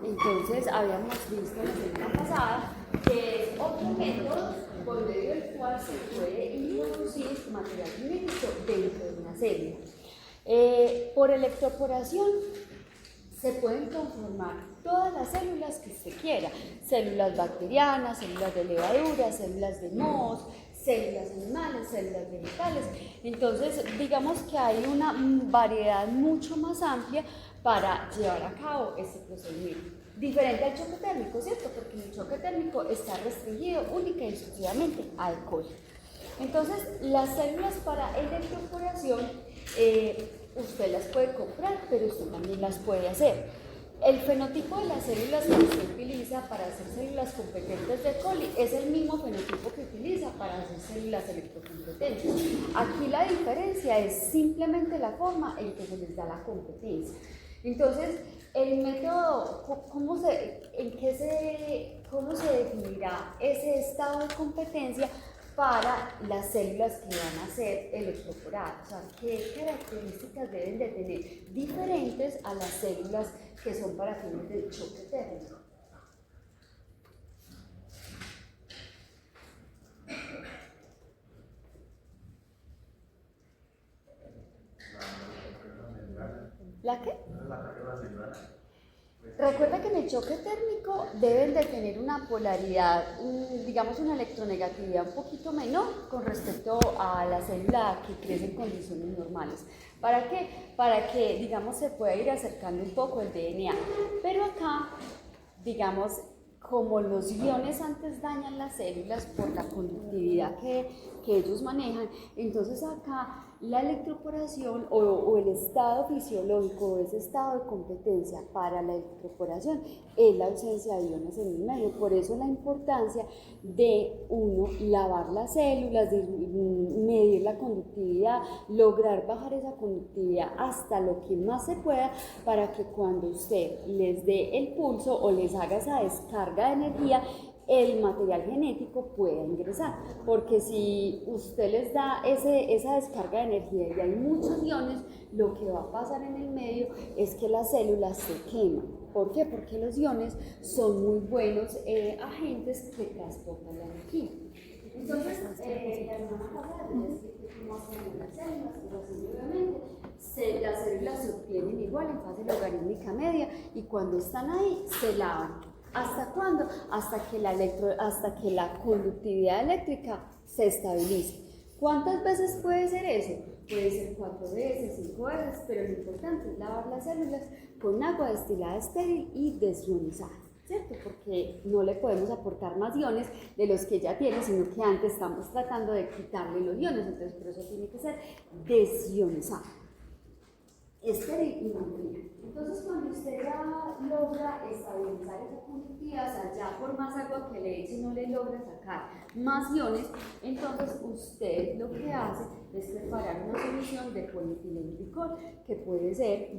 Entonces habíamos visto la semana pasada que es otro método por medio del cual se puede introducir material genético dentro de una célula. Por electroporación se pueden conformar todas las células que usted quiera, células bacterianas, células de levadura, células de mohos, células animales, células vegetales. Entonces, digamos que hay una variedad mucho más amplia para llevar a cabo este procedimiento. Diferente al choque térmico, ¿cierto? Porque el choque térmico está restringido única y exclusivamente al alcohol. Entonces, las células para electroporación, usted las puede comprar, pero usted también las puede hacer. El fenotipo de las células que usted utiliza para hacer células competentes de coli es el mismo fenotipo que utiliza para hacer células electrocompetentes. Aquí la diferencia es simplemente la forma en que se les da la competencia. Entonces, el método, ¿cómo se definirá ese estado de competencia para las células que van a ser electroporadas? O sea, ¿qué características deben de tener diferentes a las células que son para fines del choque térmico? ¿La qué? Recuerda que en el choque térmico deben de tener una polaridad, digamos una electronegatividad un poquito menor con respecto a la célula que crece en condiciones normales. ¿Para qué? Para que, digamos, se pueda ir acercando un poco el DNA. Pero acá, digamos, como los iones antes dañan las células por la conductividad que ellos manejan, entonces acá la electroporación o el estado fisiológico o ese estado de competencia para la electroporación es la ausencia de iones en el medio. Por eso la importancia de uno lavar las células, de medir la conductividad, lograr bajar esa conductividad hasta lo que más se pueda para que cuando usted les dé el pulso o les haga esa descarga de energía, el material genético pueda ingresar, porque si usted les da esa descarga de energía y hay muchos iones, lo que va a pasar en el medio es que las células se queman. ¿Por qué? Porque los iones son muy buenos agentes que transportan la energía. Entonces, la semana pasada les expliqué cómo hacen las células, pero así obviamente las células se obtienen igual en fase logarítmica media y cuando están ahí se lavan. ¿Hasta cuándo? Hasta que la conductividad eléctrica se estabilice. ¿Cuántas veces puede ser eso? Puede ser 4 veces, 5 veces, pero lo importante es lavar las células con agua destilada estéril y desionizada, ¿cierto? Porque no le podemos aportar más iones de los que ya tiene, sino que antes estamos tratando de quitarle los iones, entonces por eso tiene que ser desionizada, estéril y mantenida. Entonces, cuando usted ya logra estabilizar esa conductividad, o sea, ya por más agua que le eche no le logra sacar más iones, entonces usted lo que hace es preparar una solución de polietilenglicol, que puede ser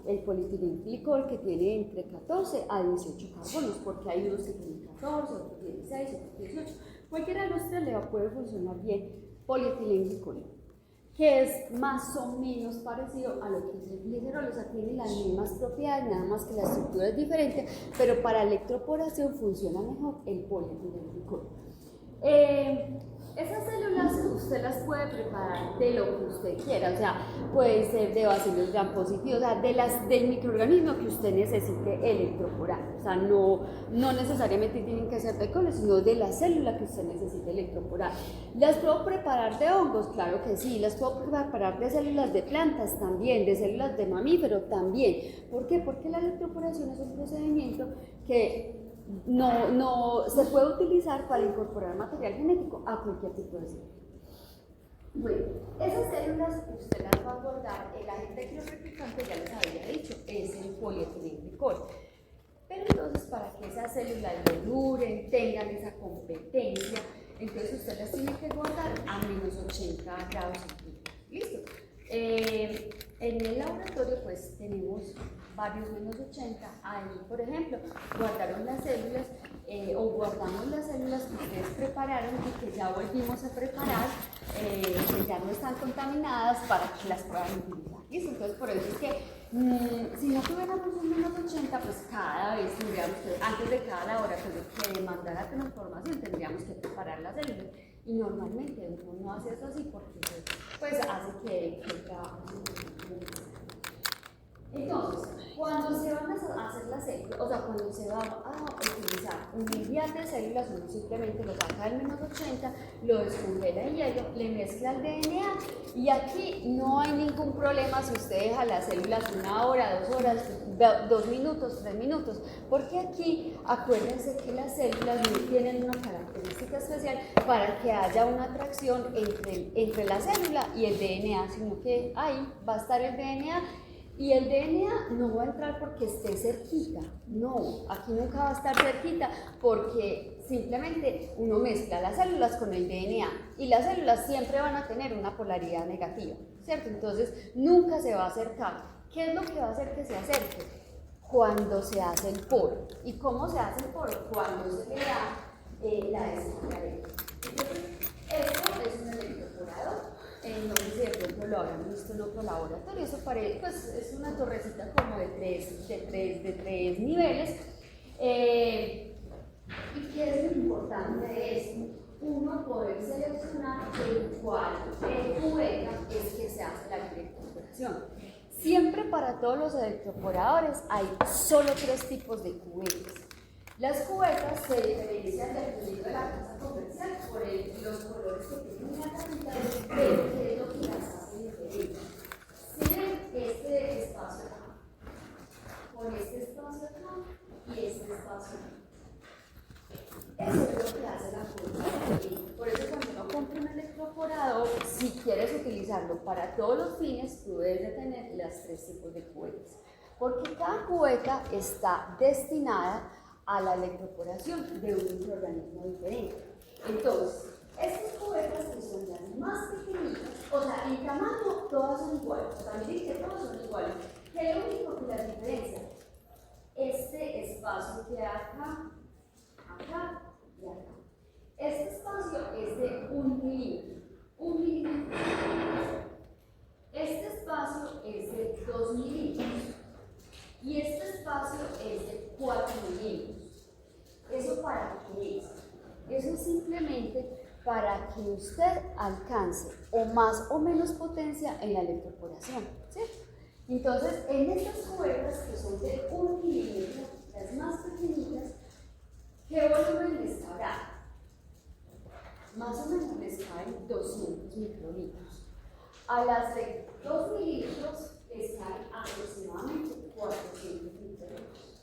el polietilenglicol que tiene entre 14 a 18 carbonos, porque hay unos que tienen 14, otros 16, otros 18. Cualquiera de los tres le puede funcionar bien polietilenglicol, que es más o menos parecido a lo que es el glicerol, o sea, tiene las mismas propiedades, nada más que la estructura es diferente, pero para electroporación funciona mejor el polietilenglicol. Esas células usted las puede preparar de lo que usted quiera, o sea, puede ser de bacilos gram positivos, o sea, del microorganismo que usted necesite electroporar, o sea, no necesariamente tienen que ser de coli, sino de la célula que usted necesite electroporar. ¿Las puedo preparar de hongos? Claro que sí. ¿Las puedo preparar de células de plantas? También. ¿De células de mamíferos? También. ¿Por qué? Porque la electroporación es un procedimiento que no se puede utilizar para incorporar material genético a cualquier tipo de célula. Bueno, esas células usted las va a guardar, el agente crioreplicante ya les había dicho, es el polietilenglicol. Pero entonces, para que esas células lo duren, tengan esa competencia, entonces usted las tiene que guardar a menos 80 grados centígrados. ¿Listo? En el laboratorio pues tenemos varios menos 80. Ahí, por ejemplo, guardaron las células o guardamos las células que ustedes prepararon y que ya volvimos a preparar, que ya no están contaminadas para que las puedan utilizar. ¿Listo? Entonces, por eso es que Si no tuviéramos un menos 80, pues cada vez tendríamos que, antes de cada laboratorio que demandara transformación, tendríamos que preparar las células. Y normalmente uno no hace eso así porque pues hace que el trabajo se... Entonces, cuando se van a hacer las células, o sea, cuando se va a utilizar un miliar de células, uno simplemente lo saca del menos 80, lo descongela en hielo, le mezcla el DNA y aquí no hay ningún problema si usted deja las células 1 hora, 2 horas, 2 minutos, 3 minutos, porque aquí acuérdense que las células no tienen una característica especial para que haya una atracción entre la célula y el DNA, sino que ahí va a estar el DNA. Y el DNA no va a entrar porque esté cerquita, no, aquí nunca va a estar cerquita porque simplemente uno mezcla las células con el DNA y las células siempre van a tener una polaridad negativa, ¿cierto? Entonces nunca se va a acercar. ¿Qué es lo que va a hacer que se acerque? Cuando se hace el poro. ¿Y cómo se hace el poro? Cuando se le da la descarga. Entonces, esto es un electroporador. No sé si de pronto lo habrán visto en otro laboratorio, eso parece, pues es una torrecita como de tres niveles. ¿Y qué es lo importante de esto? Uno poder seleccionar en cuál cubeta es que se hace la electroporación. Siempre para todos los electroporadores hay solo 3 tipos de cubetas. Las cubetas se diferencian del pedido de la casa comercial por los colores que tienen en la cajita, pero que es lo que las hace diferentes. Si ven este espacio acá, con este espacio acá y este espacio acá. Eso es lo que hace la cubeta. Por eso cuando uno compra un electroporador, si quieres utilizarlo para todos los fines, tú debes de tener las 3 tipos de cubetas. Porque cada cubeta está destinada a la electroporación de un microorganismo diferente. Entonces, estas cubetas que son las más pequeñitas, o sea, en tamaño todas son iguales, o sea, miren que todas son iguales. ¿Qué es lo único que las diferencia? Este espacio que hay acá, acá y acá. Este espacio es de 1 milímetro. 1 milímetro. Este espacio es de 2 milímetros. Y este espacio es de 4 milímetros. ¿Eso para qué es? Eso es simplemente para que usted alcance o más o menos potencia en la electroporación, ¿cierto? Entonces, en estas cubetas que son de 1 milímetro, las más pequeñitas, ¿qué volumen les cabrá? Más o menos les caen 200 microlitros. A las de 2 mililitros les caen aproximadamente 400 microlitros.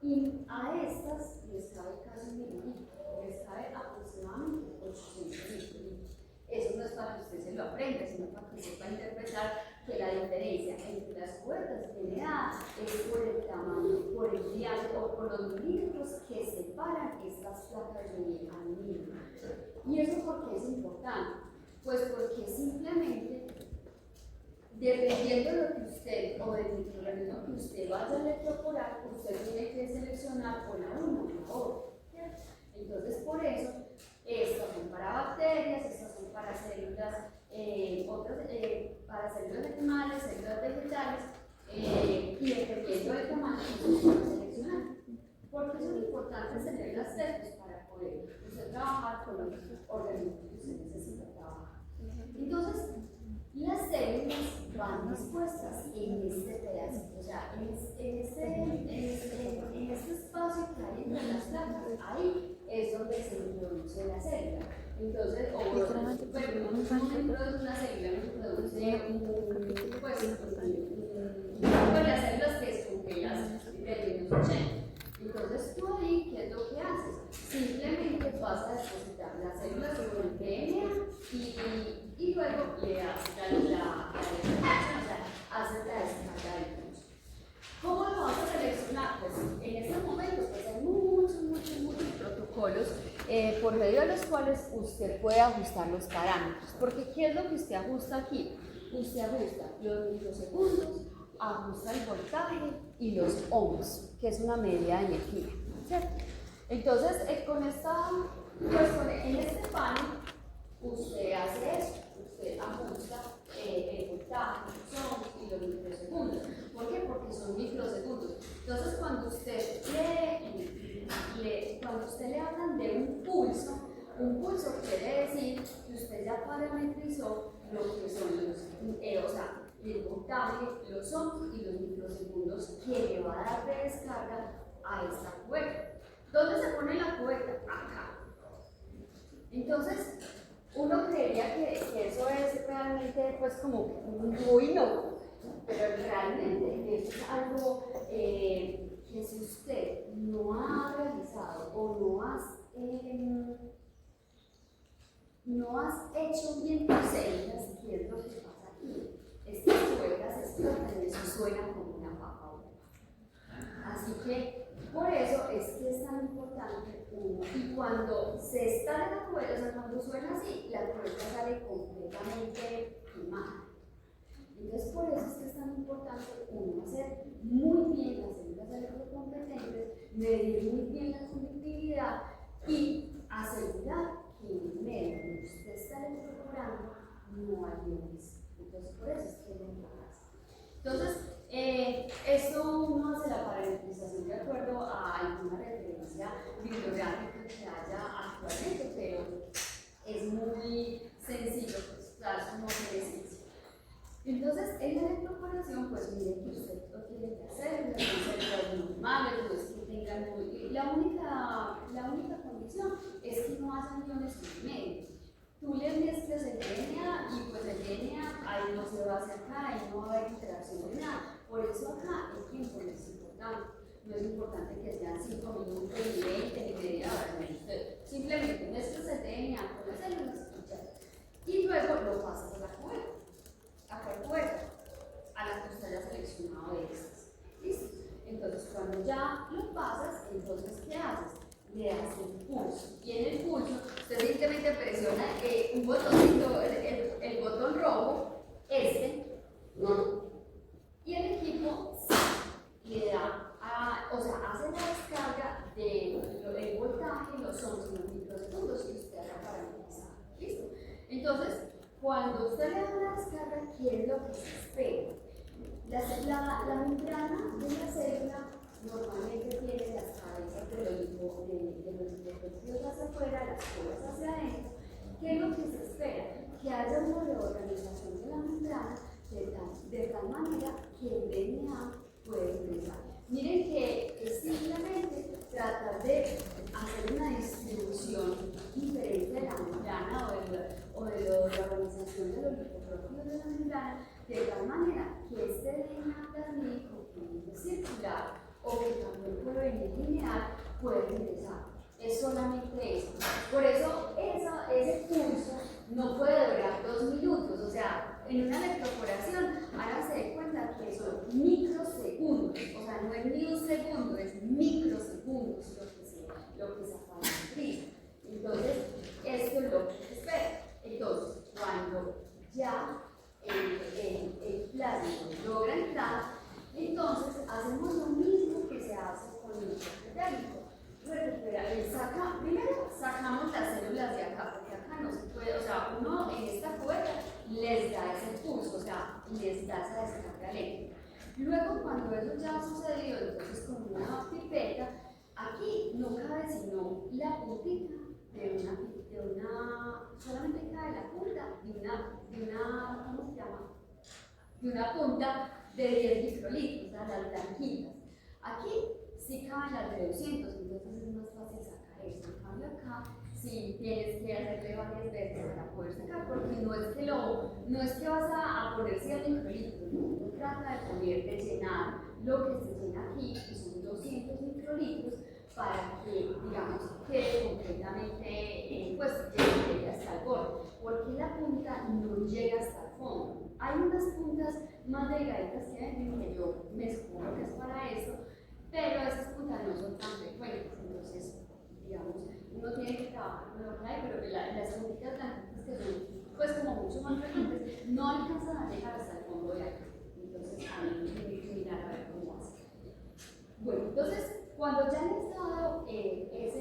Y a estas les cae casi 1 mililitro, les cae aproximadamente 800 microlitros. Eso no es para que usted se lo aprenda, sino para que sepa interpretar que la diferencia entre las cubetas de DNA es por el tamaño, por el diámetro o por los milímetros que separan estas placas de aluminio. ¿Y eso por qué es importante? Pues porque simplemente, dependiendo de lo que usted o del microorganismo que usted vaya a electroporar, usted tiene que seleccionar o la una o la otra. Entonces, por eso, estas son para bacterias, estas son para células, para células animales, células vegetales, y dependiendo del tamaño, usted puede seleccionar. Porque eso es importante tener las células para poder usted trabajar con los organismos que usted necesita trabajar. Entonces, las células van dispuestas en este pedacito, o sea, en este espacio que hay entre las placas, ahí es donde se introduce la célula. Entonces, no se produce una célula, no se produce las células que descongelas del menos 80. Entonces, tú ahí, ¿qué es lo que haces? Simplemente vas a depositar las células sobre el DNA y luego le haces la descarga del virus. ¿Cómo lo vas a seleccionar? Pues en este momento pues hay muchos protocolos por medio de los cuales usted puede ajustar los parámetros. Porque ¿qué es lo que usted ajusta aquí? Usted ajusta los microsegundos, ajusta el voltaje y los ohms, que es una medida de energía, ¿cierto? Entonces, en este panel, usted hace eso, usted ajusta el voltaje, los ohms y los microsegundos. ¿Por qué? Porque son microsegundos. Entonces, cuando usted le hablan de un pulso quiere decir que usted ya parametrizó lo que son el voltaje, los ohms y los microsegundos que le va a dar de descarga a esta cubeta. ¿Dónde se pone la cubeta? Acá. Entonces, uno creería que eso es realmente pues como muy loco, pero realmente es algo que si usted no ha realizado o no has hecho bien tus células, ¿qué es lo que pasa aquí? Estas cubetas explotan y eso suena como una papa bomba. Así que por eso es que es tan importante uno. Y cuando se está en la cubeta, o sea, cuando suena así, la cubeta sale completamente quemada. Entonces, por eso es que es tan importante uno hacer muy bien las células electrocompetentes, medir muy bien la conductividad y asegurar que en el medio donde usted está electroporando no hay iones. Entonces, por eso es que es importante. Entonces, esto uno hace la parametrización de acuerdo a alguna referencia bibliográfica que haya actualmente, pero es muy sencillo pues, dar como referencia. Entonces, en la electroporación, pues mire que usted lo tiene que hacer, las células normales, pues que tengan la única condición es que no haya iones en el medio. Tú le mezclas el DNA y pues el DNA ahí no se va a hacer acá, ahí no va a haber interacción de nada. Por eso acá el tiempo no es importante. No es importante que sean 5 minutos, ni 20, ni media hora. Simplemente mezclas el DNA con las células y luego lo pasas a la cubeta. ¿A cuál cubeta? A la que usted haya seleccionado de estas. ¿Listo? Entonces, cuando ya lo pasas, entonces, ¿qué haces? Le das el pulso. Y en el pulso, usted simplemente presiona un botoncito, el botón rojo, y el equipo le da, hace la descarga del voltaje, los ohms y los microsegundos que usted haya parametrizado. ¿Listo? Entonces, cuando usted le da una descarga, ¿qué es lo que se espera? La membrana de la célula normalmente tiene las cabezas de los lipopéptidos hacia afuera, las colas hacia adentro. ¿Qué es lo que se espera? Que haya una reorganización de la membrana de tal manera que el DNA pueda ingresar. Miren que es simplemente tratar de hacer una distribución diferente de la membrana o de la organización de los lipoprófilos de la membrana, de tal manera que este DNA plasmídico puede circular o que también puede venir lineal, puede ingresar. Es solamente eso. Por eso ese pulso no puede durar 2 minutos. O sea, en una electroporación, ahora se dé cuenta que son microsegundos. O sea, no es ni un segundo, es microsegundos lo que se parametriza. Entonces, esto es lo que se espera. Entonces, cuando ya el plasma logra entrar, entonces hacemos lo mismo que se hace con el choque térmico. Primero sacamos las células de acá, porque acá no se puede, o sea, uno en esta cubeta les da ese pulso, o sea, les da esa descarga eléctrica. Luego, cuando eso ya ha sucedido, entonces con una pipeta, aquí no cabe sino la puntita solamente cae la punta ¿cómo se llama? De una punta de 10 microlitros, o sea, las blanquitas. Aquí sí caben las de 200, entonces es más fácil sacar esto. En cambio acá sí tienes que hacerle varias veces para poder sacar, porque no es que vas a poner 100 microlitros, no trata de llenar lo que se llena aquí, que son 200 microlitros, para que, digamos, quede completamente, pues, llegue hasta el borde, porque la punta no llega hasta el fondo. Hay unas puntas más delgaditas que venden, que yo me descubro que es para esto, pero esas puntas no son tan frecuentes, entonces, digamos, uno tiene que trabajar con lo que hay, pero que las puntitas blanquitas que son, pues, como mucho más frecuentes, no alcanzan a llegar hasta el fondo de acá. Entonces, hay que mirar a ver cómo hace. Bueno, entonces, cuando ya les dado esa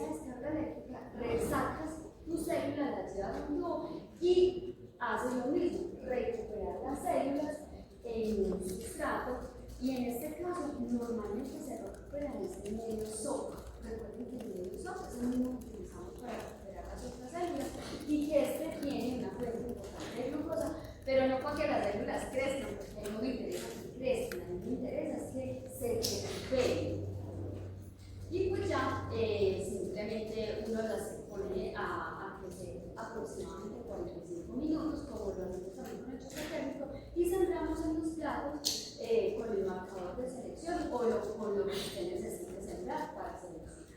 descarga eléctrica, resacas tu célula, la llevas a un tubo y hace lo mismo, recuperar las células en un sustrato y en este caso normalmente se recuperan este medio sopa. Recuerden que el medio sopa es el mismo que utilizamos para recuperar las otras células y que este tiene una fuente importante de glucosa, pero no porque las células crezcan, porque a mí no me interesa que crezcan, a mí me interesa es que se recuperen. Y pues ya simplemente uno las pone a crecer aproximadamente 45 minutos, como lo hacemos también con el choque térmico, y centramos en los platos con el marcador de selección o con lo que usted necesite sembrar para seleccionar.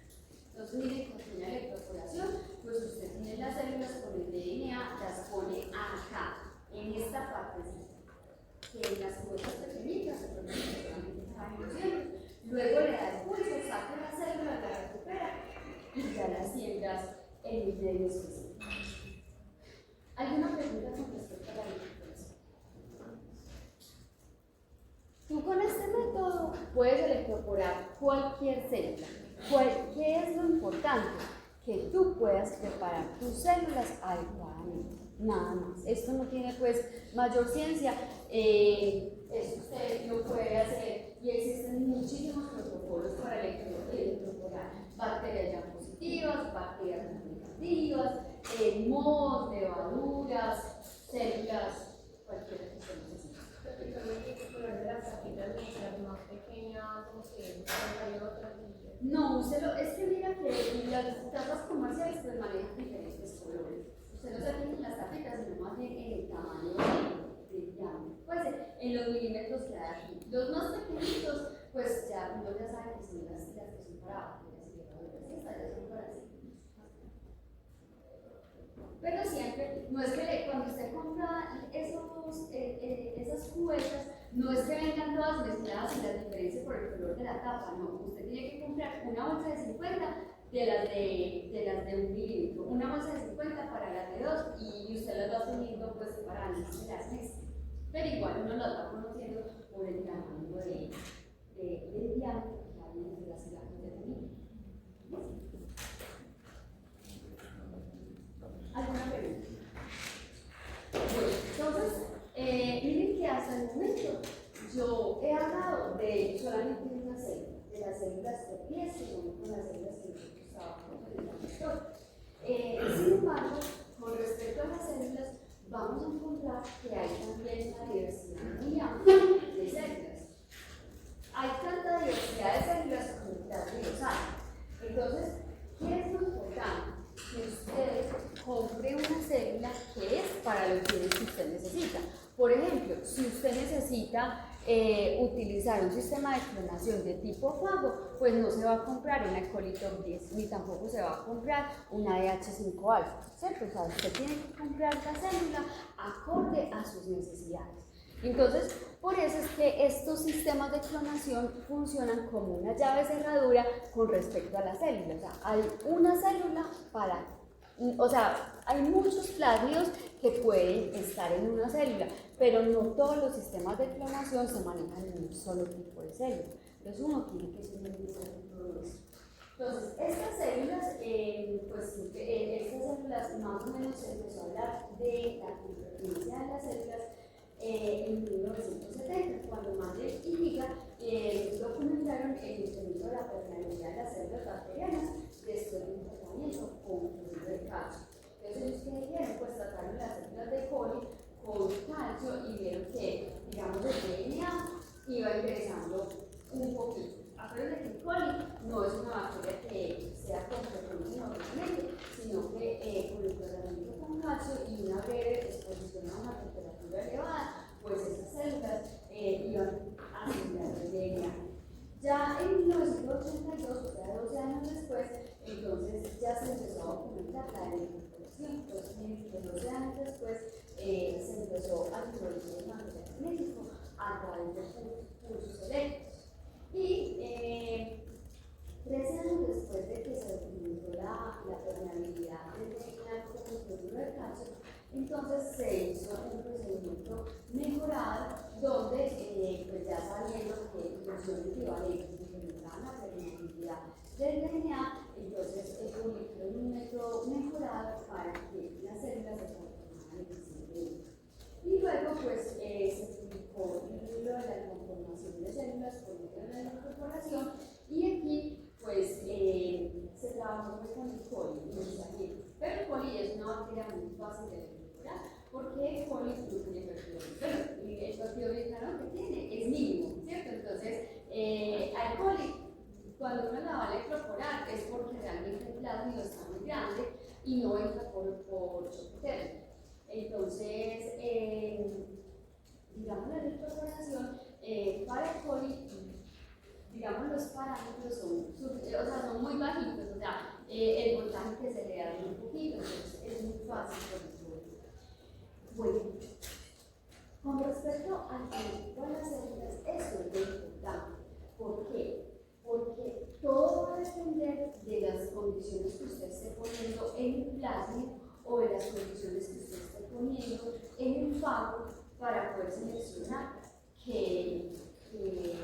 Entonces, miren, con una electroporación, pues usted tiene las células con el DNA, las pone acá, en esta partecita, que en las cubetas pequeñitas se ponen solamente para ilusiones. Luego le da el pulso, saca la célula, la recupera y ya la siembras en el medio específico. ¿Alguna pregunta con respecto a la electroporación? Tú con este método puedes electroporar cualquier célula. ¿Qué es lo importante? Que tú puedas preparar tus células adecuadamente. Nada más. Esto no tiene pues mayor ciencia. Eso usted lo puede hacer y existen muchísimos protocolos para electroporar bacterias ya positivas, bacterias negativas, mohos, levaduras, células, cualquiera que se necesite. De las tapitas negras más pequeñas, como si hay otras. No, es que mira que las tapas comerciales pues manejan diferentes colores. Usted no se fija en las tapitas, sino más bien en el tamaño del diámetro. Pues en los milímetros que hay aquí. Los más pequeñitos, pues ya uno ya sabe que son las que son para bacterias y levaduras. Estas ya son para sí. Pero siempre, no es que cuando usted compra esas cubetas, no es que vengan todas mezcladas y las diferencie por el color de la tapa, no. Usted tiene que comprar una bolsa de 50 de las de 1 milímetro, una bolsa de 50 para las de 2 y usted las va poniendo pues separando las mezclas. Pero igual uno las va conociendo por el tamaño del diámetro que hay entre las placas de aluminio. ¿Alguna pregunta? Bueno, entonces, miren que hasta el momento yo he hablado de solamente una célula, de las células de pies, que son con las células que nosotros trabajamos en el laboratorio. Sin embargo, con respecto a las células, vamos a encontrar que hay también una diversidad muy amplia de células. Hay tanta diversidad de células como los hay. Entonces, ¿qué es lo importante? Que usted compre una célula que es para los fines que usted necesita. Por ejemplo, si usted necesita utilizar un sistema de clonación de tipo fago, pues no se va a comprar una E. coli top 10, ni tampoco se va a comprar una DH5 alfa, ¿cierto? O sea, usted tiene que comprar la célula acorde a sus necesidades. Entonces, por eso es que estos sistemas de clonación funcionan como una llave cerradura con respecto a la célula. O sea, hay una célula para, o sea, hay muchos plásmidos que pueden estar en una célula, pero no todos los sistemas de clonación se manejan en un solo tipo de célula. Entonces, uno tiene que suministrar todo eso. Entonces, estas células, estas células más o menos se empezó a hablar de la competencia de las células en 1970, cuando Mandel y Giga documentaron el incremento de la permeabilidad de las células bacterianas después de un tratamiento con cloruro de calcio. Entonces, ellos que dijeron, pues trataron las células de coli con calcio y vieron que, digamos, el DNA iba ingresando un poquito. Acuérdense que el coli no es una bacteria que sea completamente normalmente, sino que con el tratamiento con calcio y una breve exposición a una temperatura elevada, pues esas células iban a asimilar el DNA. Ya en 1982, o sea, 12 años después, entonces ya se empezó a documentar la electroporación. Entonces, 12 años después, se empezó a introducir el material genético a través de pulsos eléctricos. Y 13 años después de que se documentó la permeabilidad del DNA con el cloruro de calcio, entonces se hizo un procedimiento mejorado donde, pues ya sabiendo que funciones equivalentes incrementaban la permeabilidad del DNA, entonces se publicó un método mejorado para que las células se transformaran en formación de células por medio de la electroporación, y aquí pues se trabajó con el coli inicialmente, pero el coli es una bacteria muy fácil de electroporar porque el coli no tiene perfil, y el perfil que tiene es mínimo, ¿cierto? Entonces al coli, cuando uno la va a electroporar es porque realmente el plásmido está muy grande y no entra por choque térmico. Entonces, digamos, la electroporación para el coli, digamos, los parámetros son muy bajitos, o sea, el voltaje que se le da es muy poquito, entonces es muy fácil por el coli. Bueno, con respecto al conecto de las células, eso es muy importante. ¿Por qué? Porque todo va a depender de las condiciones que usted esté poniendo en el plasma o de las condiciones que usted esté poniendo en el fajo para poder seleccionar qué célula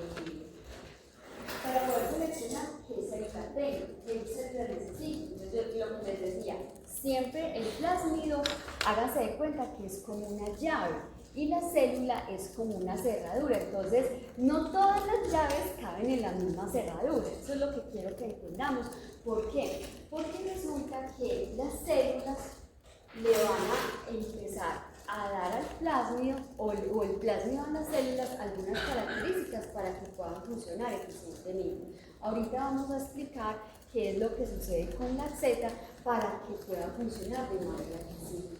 tengo, qué célula necesito. Entonces, lo que les decía, siempre el plásmido, háganse de cuenta que es como una llave y la célula es como una cerradura. Entonces, no todas las llaves caben en la misma cerradura. Eso es lo que quiero que entendamos. ¿Por qué? Porque resulta que las células le van a empezar a dar al plásmido o el plásmido a las células algunas características para que puedan funcionar eficientemente. Ahorita vamos a explicar qué es lo que sucede con la Z para que pueda funcionar de manera eficiente.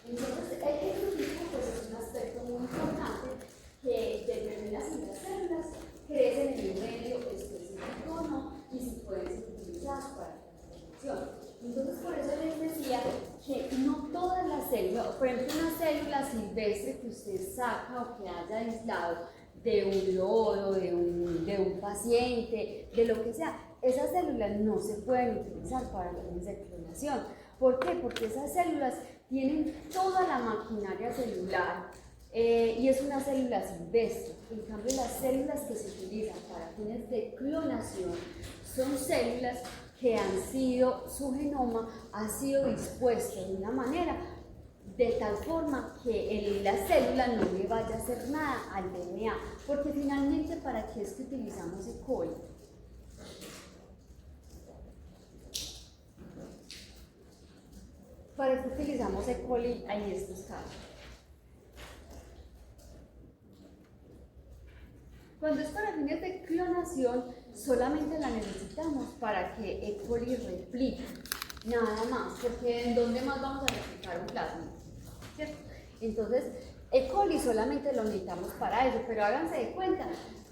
Entonces, el genocidio pues, es un aspecto muy importante que determina si las células crecen en un medio específico o no y si pueden ser utilizadas para la reproducción. Entonces, por eso les decía que no todas las células, por ejemplo, una célula silvestre que usted saca o que haya aislado de un lodo, de un paciente, de lo que sea, esas células no se pueden utilizar para fines de clonación. ¿Por qué? Porque esas células tienen toda la maquinaria celular y es una célula silvestre. En cambio, las células que se utilizan para fines de clonación son células que han sido, su genoma ha sido dispuesto de una manera de tal forma que la célula no le vaya a hacer nada al DNA, porque finalmente, ¿para qué es que utilizamos E. coli? ¿Para qué utilizamos E. coli en estos casos? Cuando es para fines de clonación, solamente la necesitamos para que E. coli replique, nada más, porque ¿en dónde más vamos a replicar un plasma? ¿Cierto? Entonces, E. coli solamente lo necesitamos para eso, pero háganse de cuenta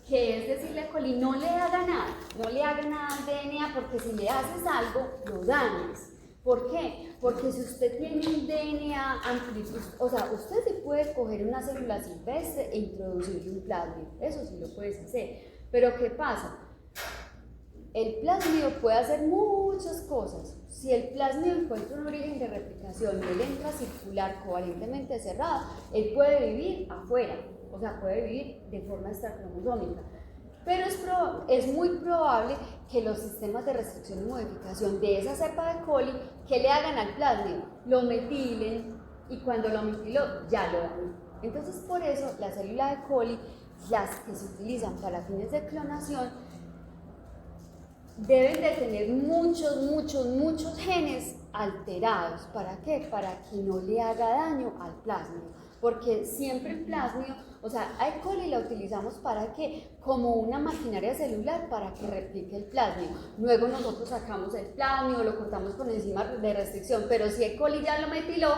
que es decirle a E. coli no le haga nada, no le haga nada al DNA, porque si le haces algo, lo dañas. ¿Por qué? Porque si usted tiene un DNA amplitud, o sea, usted se puede coger una célula silvestre e introducirle un plásmido, eso sí lo puedes hacer, pero ¿qué pasa? El plásmido puede hacer muchas cosas. Si el plásmido encuentra un origen de replicación y él entra a circular covalentemente cerrado, él puede vivir afuera, o sea, puede vivir de forma extracromosómica. Pero es muy probable que los sistemas de restricción y modificación de esa cepa de coli, que le hagan al plásmido? Lo metilen, y cuando lo metiló, ya lo dan. Entonces, por eso, la célula de coli, las que se utilizan para fines de clonación, deben de tener muchos genes alterados. ¿Para qué? Para que no le haga daño al plásmido. Porque siempre el plásmido, o sea, a E. coli la utilizamos para qué? Como una maquinaria celular para que replique el plásmido. Luego nosotros sacamos el plásmido, lo cortamos por enzima de restricción, pero si E. coli ya lo metiló,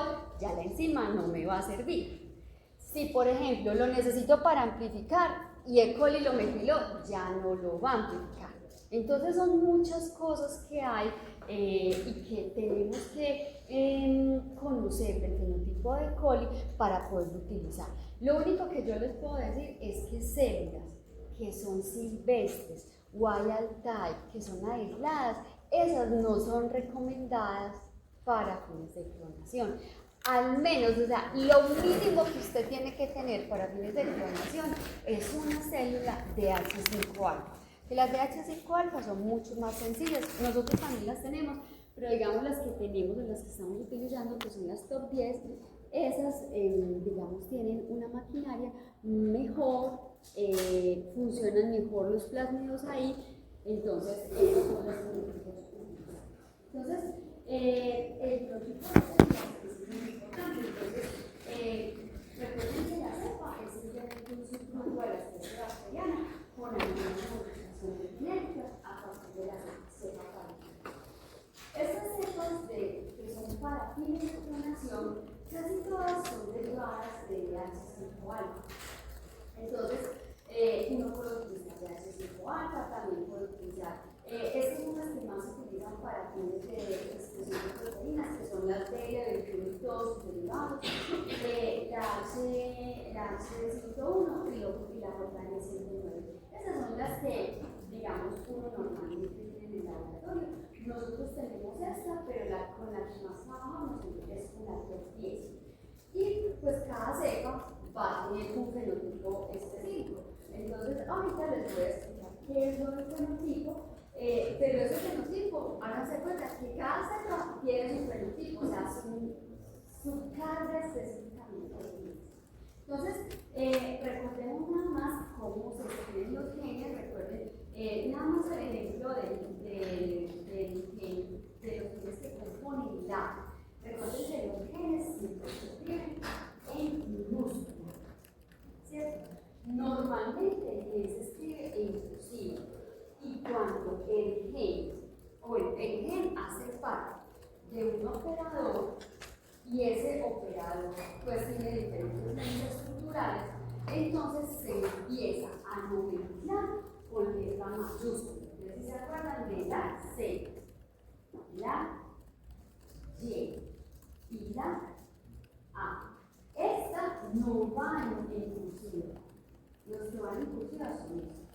ya la enzima no me va a servir. Si, por ejemplo, lo necesito para amplificar y E. coli lo metiló, ya no lo va a amplificar. Entonces son muchas cosas que hay y que tenemos que conocer del fenotipo de E. coli para poderlo utilizar. Lo único que yo les puedo decir es que células que son silvestres, wild type, que son aisladas, esas no son recomendadas para fines de clonación. Al menos, o sea, lo mínimo que usted tiene que tener para fines de clonación es una célula de H5-alfa. Que las de H5-alfa son mucho más sencillas, nosotros también las tenemos, pero digamos las que tenemos, las que estamos utilizando, que son las top 10, esas, digamos, tienen una maquinaria mejor, funcionan mejor los plásmidos ahí, entonces esos son los beneficios únicos. Entonces, el prototipo es importante. Entonces, recuerden que la cepa es simplemente un subgrupo de la especie bacteriana con alguna modificación genética a partir de la cepa parental. Estas cepas que son para fines de clonación, casi todas son derivadas de H5 alfa. Entonces, uno puede utilizar H5 alfa, también puede utilizar. Estas son las que más se utilizan para fines de expresión de proteínas, que son las DL21 y todos sus derivados, la H101 y la JN109. Esas son las que, digamos, uno normalmente tiene en el laboratorio. Nosotros tenemos esta, pero con la que más trabajamos es con la TEF10. Y pues cada cepa va a tener un fenotipo específico. Entonces, ahorita les voy a explicar qué es lo del fenotipo, pero ese fenotipo, háganse cuenta que cada cepa tiene su fenotipo, o sea, su carga específicamente. Entonces, recordemos nada más cómo se escriben los genes. Recuerden nada más el ejemplo de los genes que componen la. Recuerden que los genes siempre se escriben en minúscula, ¿cierto? Normalmente el gen se escribe en cursiva, y cuando el gen hace parte de un operador, y ese operador pues tiene diferentes líneas estructurales, entonces se empieza a nomenclar con letra mayúscula. Entonces, ¿se acuerdan de la C, la Y y la A? Esta no van en cursiva. Los que van en cursiva son estos.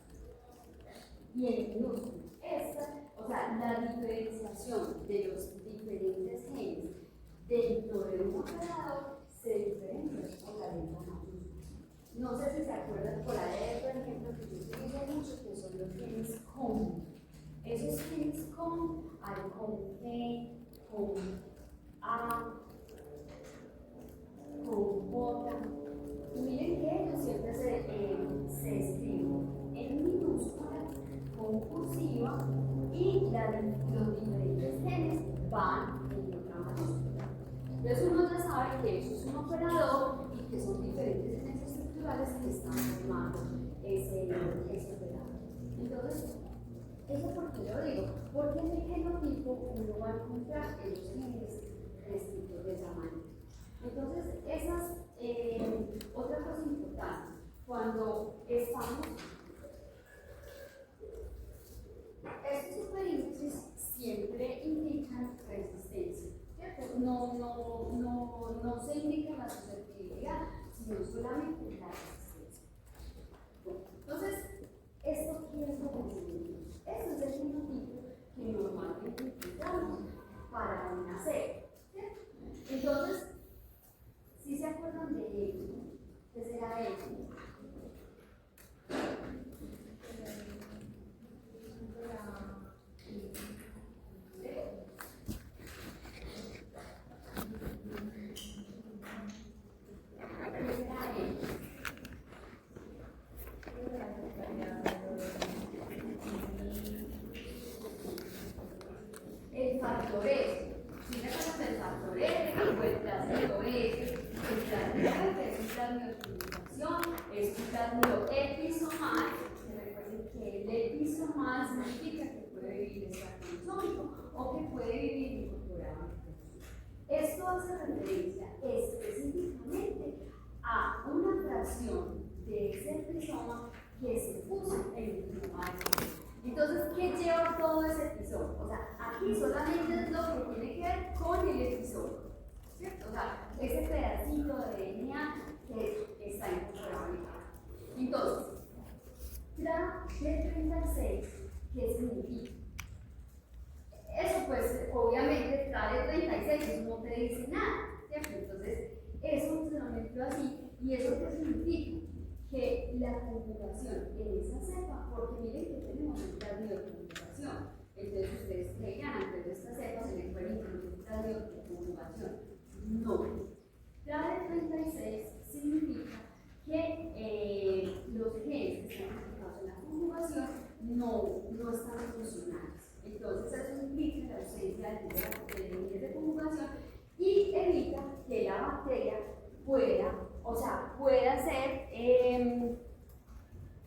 Y en minúscula. Esta, o sea, la diferenciación de los diferentes genes dentro de un operador se diferencia con la letra mayúscula. No sé si se acuerdan por ahí, por ejemplo, que yo utilizo mucho, que son los genes COM. Esos genes COM hay con G, con A, con J. Y miren que ellos siempre se escriben en minúscula, con cursiva, y los diferentes genes van en letra mayúscula. Entonces uno ya sabe que eso es un operador y que son diferentes genes estructurales que están formando ese operador. Entonces, ¿eso por qué lo digo? Porque en el genotipo uno va a encontrar los genes restrictos de esa manera. Entonces, otra cosa importante, cuando estamos, estos superíndices siempre indican resistencia, ¿cierto? No se indica la susceptibilidad, sino solamente la resistencia. Entonces, ¿esto qué es lo que significa? Este es el genotipo que normalmente utilizamos para una cepa, ¿cierto? Entonces, si se acuerdan de él, ¿qué será él? El factor S. Si me acuerdan del factor S, o el plasmido S, el plasmido es un plasmido de comunicación, es un plasmido episomal. Recuerden que el episomal significa que puede vivir extracromosómico o que puede vivir incorporado. Esto hace referencia específicamente a una fracción de ese episoma que se puso en el genoma de. Entonces, ¿qué lleva todo ese episoma? O sea, aquí solamente es lo que tiene que ver con el episoma, ¿cierto? O sea, ese pedacito de DNA que está incorporado en el genoma. Entonces, TRA-D36, ¿qué significa? Eso, pues, obviamente, TRA-D36 eso no te dice nada, ¿cierto? Entonces, eso se lo mezclo así. ¿Y eso qué significa? Que la conjugación en esa cepa, porque miren que tenemos un plasmido de conjugación, entonces ustedes creían antes de esta cepa se le puede incluir un plasmido de conjugación. No. TRA-D36 significa que los genes que están implicados en la conjugación no están funcionales. Entonces, eso implica la ausencia de genes de conjugación y evita que la bacteria pueda ser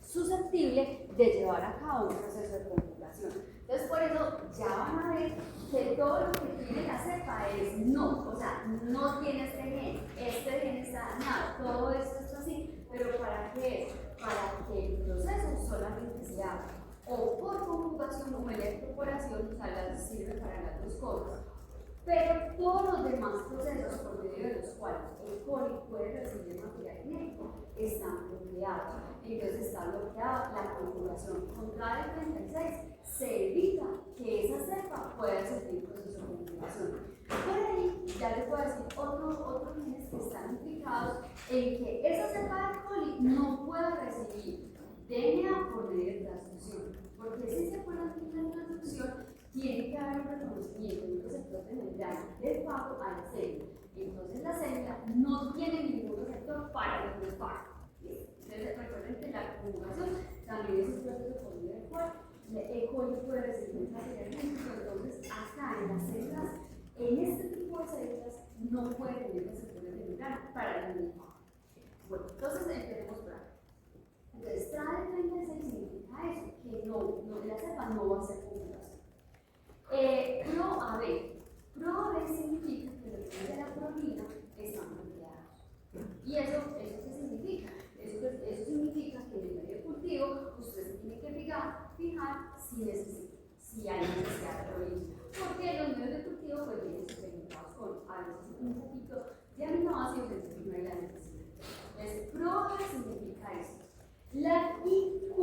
susceptible de llevar a cabo un proceso de conjugación. Entonces, por eso ya van a ver que todo lo que tiene la cepa es no, o sea, no tiene este gen está dañado, todo esto está así, pero ¿para qué? Para que el proceso solamente se haga o por conjugación o electroporación, o sea, sirve para las dos cosas. Pero todos los demás procesos por medio de los cuales el coli puede recibir material genético están bloqueados. Entonces está bloqueada la conjugación. Contra el 36 se evita que esa cepa pueda hacer el proceso de conjugación. Por ahí ya les voy a decir otros genes que están implicados en que esa cepa de coli no pueda recibir DNA por medio de transducción. Porque si se puede hacer la transducción, tiene que haber un reconocimiento de un receptor de membrana del fago a la célula. Entonces la célula no tiene ningún receptor para el fago. Entonces recuerden que la conjugación también es un proceso por medio del cual el coli puede recibir material genético. Entonces acá en las células, en este tipo de células, no puede tener receptores de membrana para el fago. Bueno, entonces empecemos por acá. Entonces trae 36 significa eso, que la cepa no va a ser conjugación. Pro-AB. Pro-AB significa que los genes de la proteína están bloqueados. ¿Y eso qué significa? Eso significa que en el medio de cultivo ustedes se tienen que fijar si hay necesidad de proteína. Porque los medios de cultivo pues vienen suplementados con a veces un poquito de aminoácidos, entonces no hay la necesidad. Entonces, Pro-AB significa eso. La IQ,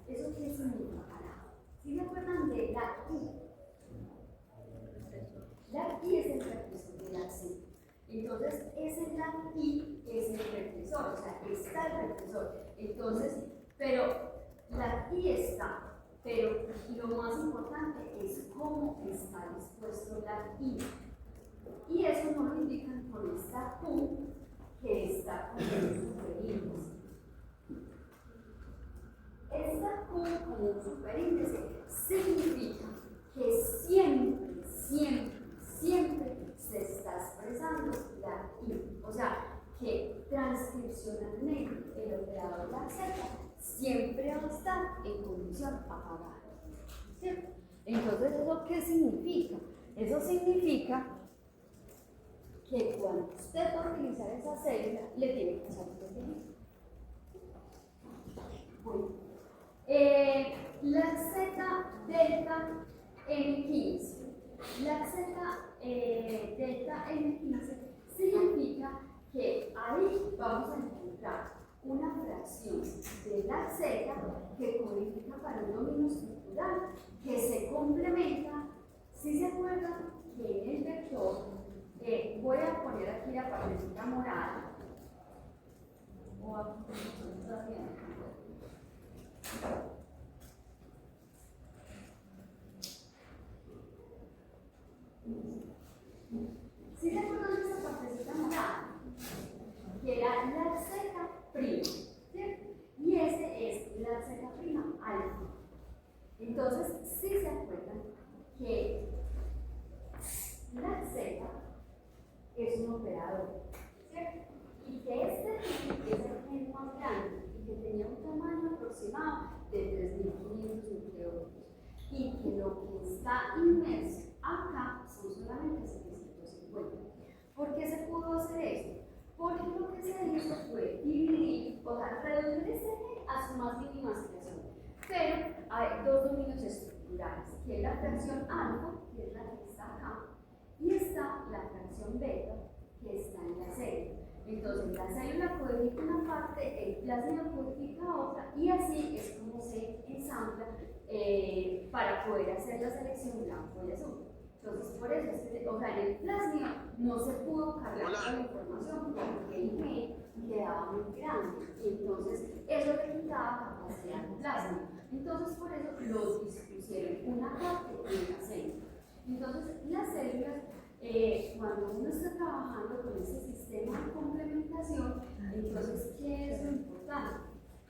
¿eso qué significa? ¿Sí se acuerdan de la I? La I es el represor de la C. Entonces, ese la I es el represor, o sea, está el represor. Entonces, pero la I está, pero lo más importante es cómo está dispuesto la I. Y eso no lo indican con esta Q que está con los superíndice. Esta Q como un superíndice significa que siempre se está expresando la I. O sea, que transcripcionalmente el operador de la Z siempre va a estar en condición apagada. ¿Cierto? Entonces, ¿eso qué significa? Eso significa que cuando usted va a utilizar esa célula, le tiene que echar un proteína. Bueno. La Z delta M15. La Z delta M15 significa que ahí vamos a encontrar una fracción de la Z que codifica para un dominio estructural que se complementa. Si se acuerdan que en el vector, voy a poner aquí la partecita morada. Si se acuerdan de esa partecita morada, que era la Z', ¿cierto? Y ese es la Z' alfa. Entonces, si se acuerdan que la Z es un operador, ¿cierto? Y que este gen es el gen más grande y que tenía un tamaño aproximado de 3.500 nucleótidos. Y que lo que está inmerso acá son solamente 750. ¿Por qué se pudo hacer esto? Porque lo que se hizo fue dividir, o sea, reducir este gen a su más mínima expresión. Pero hay dos dominios estructurales, que es la fracción alfa, que es la que está acá, y está la fracción beta, que está en la célula. Entonces, la célula codifica una parte, el plasmid codifica otra, y así es como se ensambla para poder hacer la selección blanco y azul. Entonces, por eso es que, o sea, en el plasmid no se pudo cargar toda la información porque el gen quedaba muy grande. Entonces, eso le quitaba capacidad al plasmid. Entonces, por eso lo dispusieron una parte y una célula. Entonces, las células, cuando uno está trabajando con ese sistema de complementación, entonces, ¿qué es lo importante?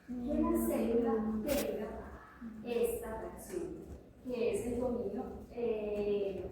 Que la célula tenga esta reacción, que es el dominio, es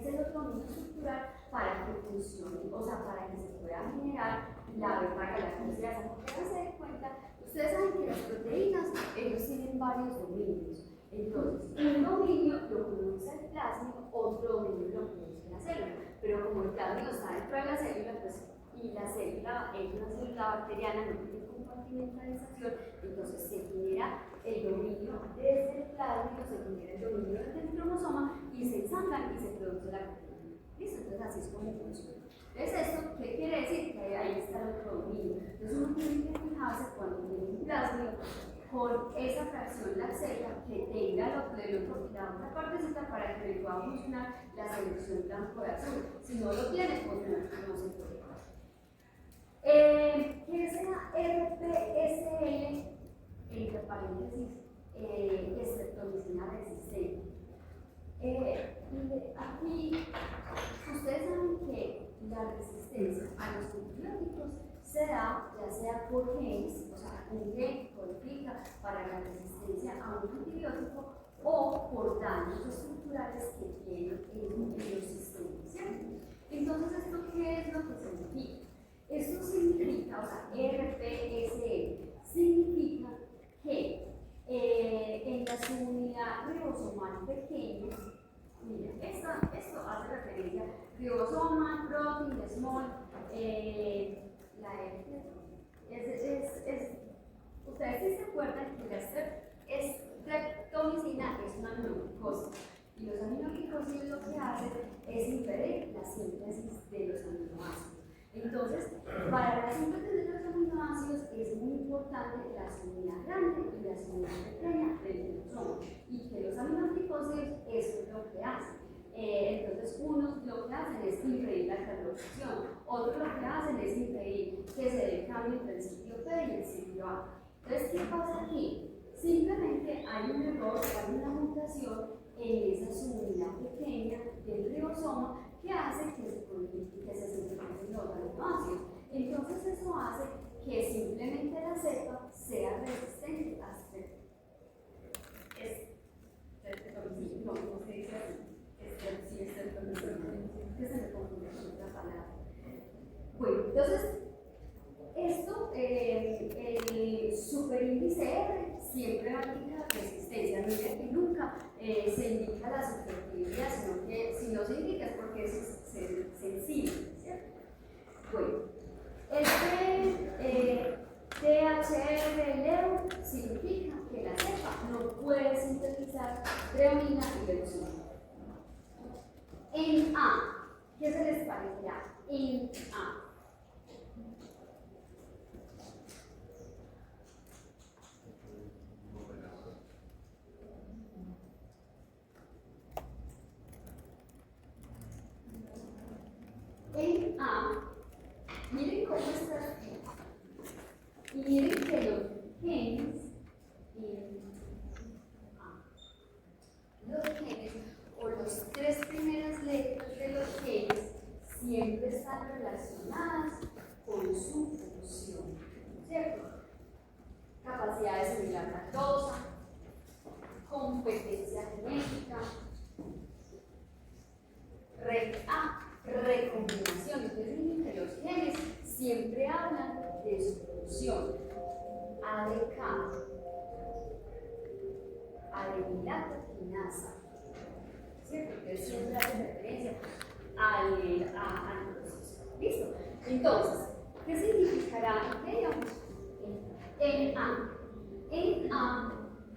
el dominio estructural para que funcione, o sea, para que se pueda generar la galactosidasa. Porque se den cuenta, ustedes saben que las proteínas, ellos tienen varios dominios. Entonces, un dominio lo produce el plásmido, otro dominio lo produce la célula. Pero como el plásmido está dentro de la célula, pues, y la célula es una célula bacteriana, no tiene compartimentalización, entonces se genera el dominio desde el plásmido, se genera el dominio desde el cromosoma y se ensamblan y se produce la proteína. ¿Listo? Entonces así es como funciona. Entonces esto, ¿qué quiere decir? Que ahí está el otro dominio. Entonces uno tiene que fijarse cuando tiene un plásmido con esa fracción lacteta que tenga la otra partecita para que le pueda funcionar la selección blanco de azul. Si no lo tiene, pues no se puede. ¿Qué es la RPSL? Entre paréntesis, estreptomicina resistente. Aquí, ustedes saben que la resistencia a los antibióticos se da ya sea por genes, o sea, un gen codifica para la resistencia a un antibiótico o por daños estructurales que tienen en los sistemas, ¿cierto? Entonces, ¿esto qué es lo que significa? Esto significa, o sea, RPSL significa que en la subunidad ribosomal pequeña, mira, esto hace referencia a ribosoma, protein, small, la ustedes sí se acuerdan que la streptomicina es una aminoglicosida y los aminoglicosidos lo que hacen es impedir la síntesis de los aminoácidos. Entonces, para la síntesis de los aminoácidos es muy importante la subunidad grande y la subunidad pequeña del ribosoma y que los aminoglicosidos eso es lo que hacen. Entonces, unos lo que hacen es impedir la carboxilación, otros lo que hacen es impedir que se dé cambio entre el sitio P y el sitio A. Entonces, ¿qué pasa aquí? Simplemente hay un error, hay una mutación en esa subunidad pequeña del ribosoma que hace que se sinteticen los aminoácidos. Entonces, eso hace que simplemente la cepa sea resistente a no se dice así. Que se me confunde con otra palabra. Bueno, entonces, esto, el superíndice R siempre va a indicar resistencia. Miren que nunca se indica la susceptibilidad, sino que si no se indica es porque es sensible, ¿cierto? Bueno, THR-LEU significa que la cepa no puede sintetizar treonina y leucina. En A, ¿qué se les parecerá? En A. En A, miren cómo está escrito. Y miren que los genes en A, los genes o las tres primeras letras de los genes siempre están relacionadas con su función, ¿cierto? Capacidad de asimilar lactosa, competencia genética, recombinación. Entonces miren que los genes siempre hablan de su función. ADK, adenilato quinasa, ¿cierto? Que siempre hace referencia al proceso. ¿Listo? Entonces, ¿qué significará? En A. En A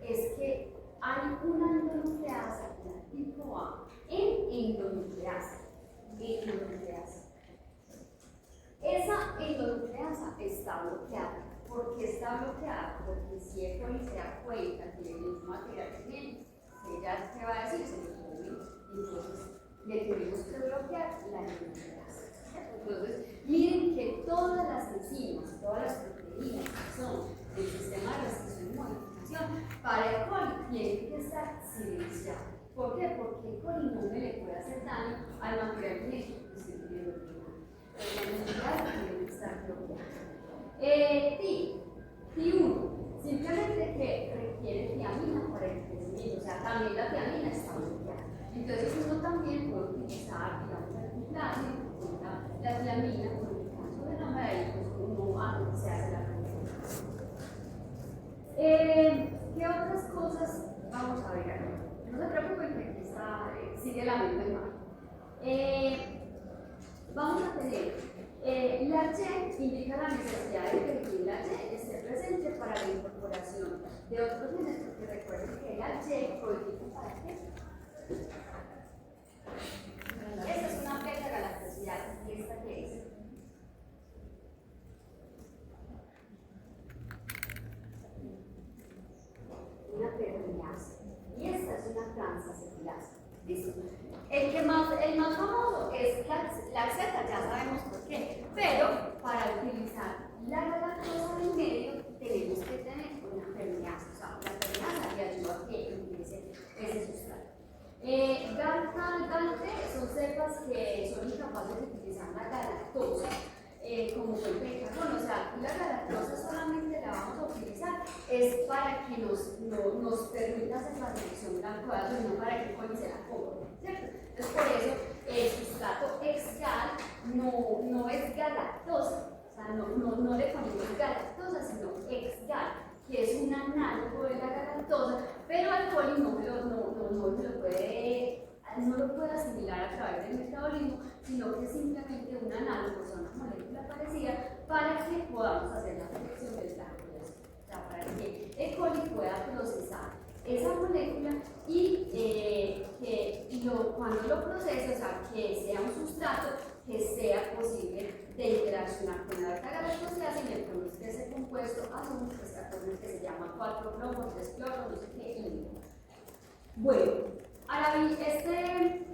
es que hay una endonucleasa, la tipo A, en endonucleasa. Esa endonucleasa está bloqueada. ¿Por qué está bloqueada? Porque si el coli se da cuenta que el mismo material genético, ella se va a decir, se lo come, entonces le tenemos que bloquear la endonucleasa. Entonces, miren que todas las enzimas, todas las proteínas que son del sistema de restricción y modificación, para el coli tienen que estar silenciadas. ¿Por qué? Porque el coli no me le puede hacer daño al material genético que se tiene original. La necesidad tiene que estar bloqueada. T1, simplemente que requiere tiamina para el crecimiento, o sea, también la tiamina está bloqueada. Entonces uno también puede utilizar, digamos, el plasma, la tiamina, por el caso de la madera, pues uno se hace la ¿qué otras cosas vamos a ver acá? No se preocupen que aquí está, sigue la misma imagen. Vamos a tener la Y indica la necesidad de que el gen la Y esté presente para la incorporación de otros genes, porque recuerden que la Y codifica para qué. Esta es una beta-galactosidad, ¿y esta qué es? Una permeasa. Y esta es una transacetilasa. ¿Listo? El más famoso es la Z, ya sabemos por qué. Pero para utilizar la galactosa en medio tenemos que tener una permeasa. O sea, la permeasa le ayuda a que utilice ese sustrato. Galta-Galte son cepas que son incapaces de utilizar la galactosa como fuente de carbono. O sea, la galactosa solamente la vamos a utilizar es para que nos permita hacer la reacción blanco-ácido, no para que se la coma, ¿cierto? Entonces, por eso el sustrato ex-gal no es galactosa, o sea, no le ponemos galactosa, sino ex-gal, que es un análogo de la galactosa, pero al coli no lo puede asimilar a través del metabolismo, sino que es simplemente un análogo, o sea, una molécula parecida, para que podamos hacer la reacción del blanco. O sea, para que el coli pueda procesar esa molécula y cuando lo procese, o sea, que sea un sustrato que sea posible de interaccionar con la beta-galactosidasa y el producto de ese compuesto azul, que se llama 4-cromo, 3-cloro, no sé qué, y bueno, ahora bien,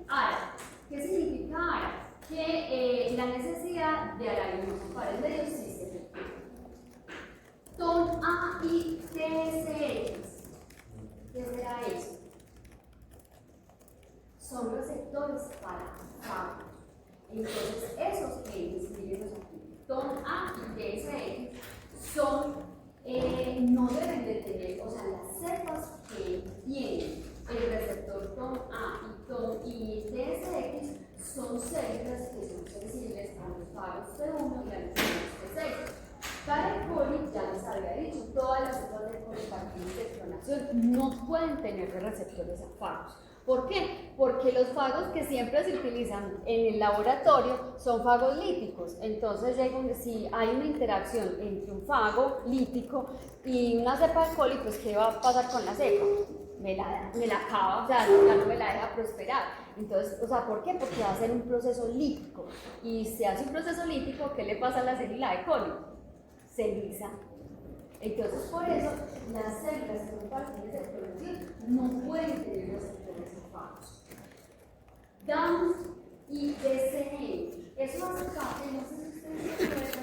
ARA, ¿qué significa ARA? Que la necesidad de arabinosa para el medio sí se efectúa. TON-A y TSX, ¿qué será eso? Son receptores para fagos. Entonces, esos genes, mírenlos aquí, TON-A y TSX, no deben de tener, o sea, las cepas que tienen el receptor TON-A y TSX son células que son sensibles a los fagos T1 y a los fagos T6. Para el coli, ya les había dicho, todas las cepas de colipartidos de clonación no pueden tener receptores a fagos. ¿Por qué? Porque los fagos que siempre se utilizan en el laboratorio son fagos líticos. Entonces, si hay una interacción entre un fago lítico y una cepa de coli, pues ¿qué va a pasar con la cepa? Me la acaba, o sea, ya no me la deja prosperar. Entonces, o sea, ¿por qué? Porque va a ser un proceso lítico. Y si hace un proceso lítico, ¿qué le pasa a la célula de coli? Se lisa. Entonces, por eso, las células que son parte de clonación no pueden tener receptores a fagos. DAMS y DCN. Eso hace parte, no sé si ustedes se acuerdan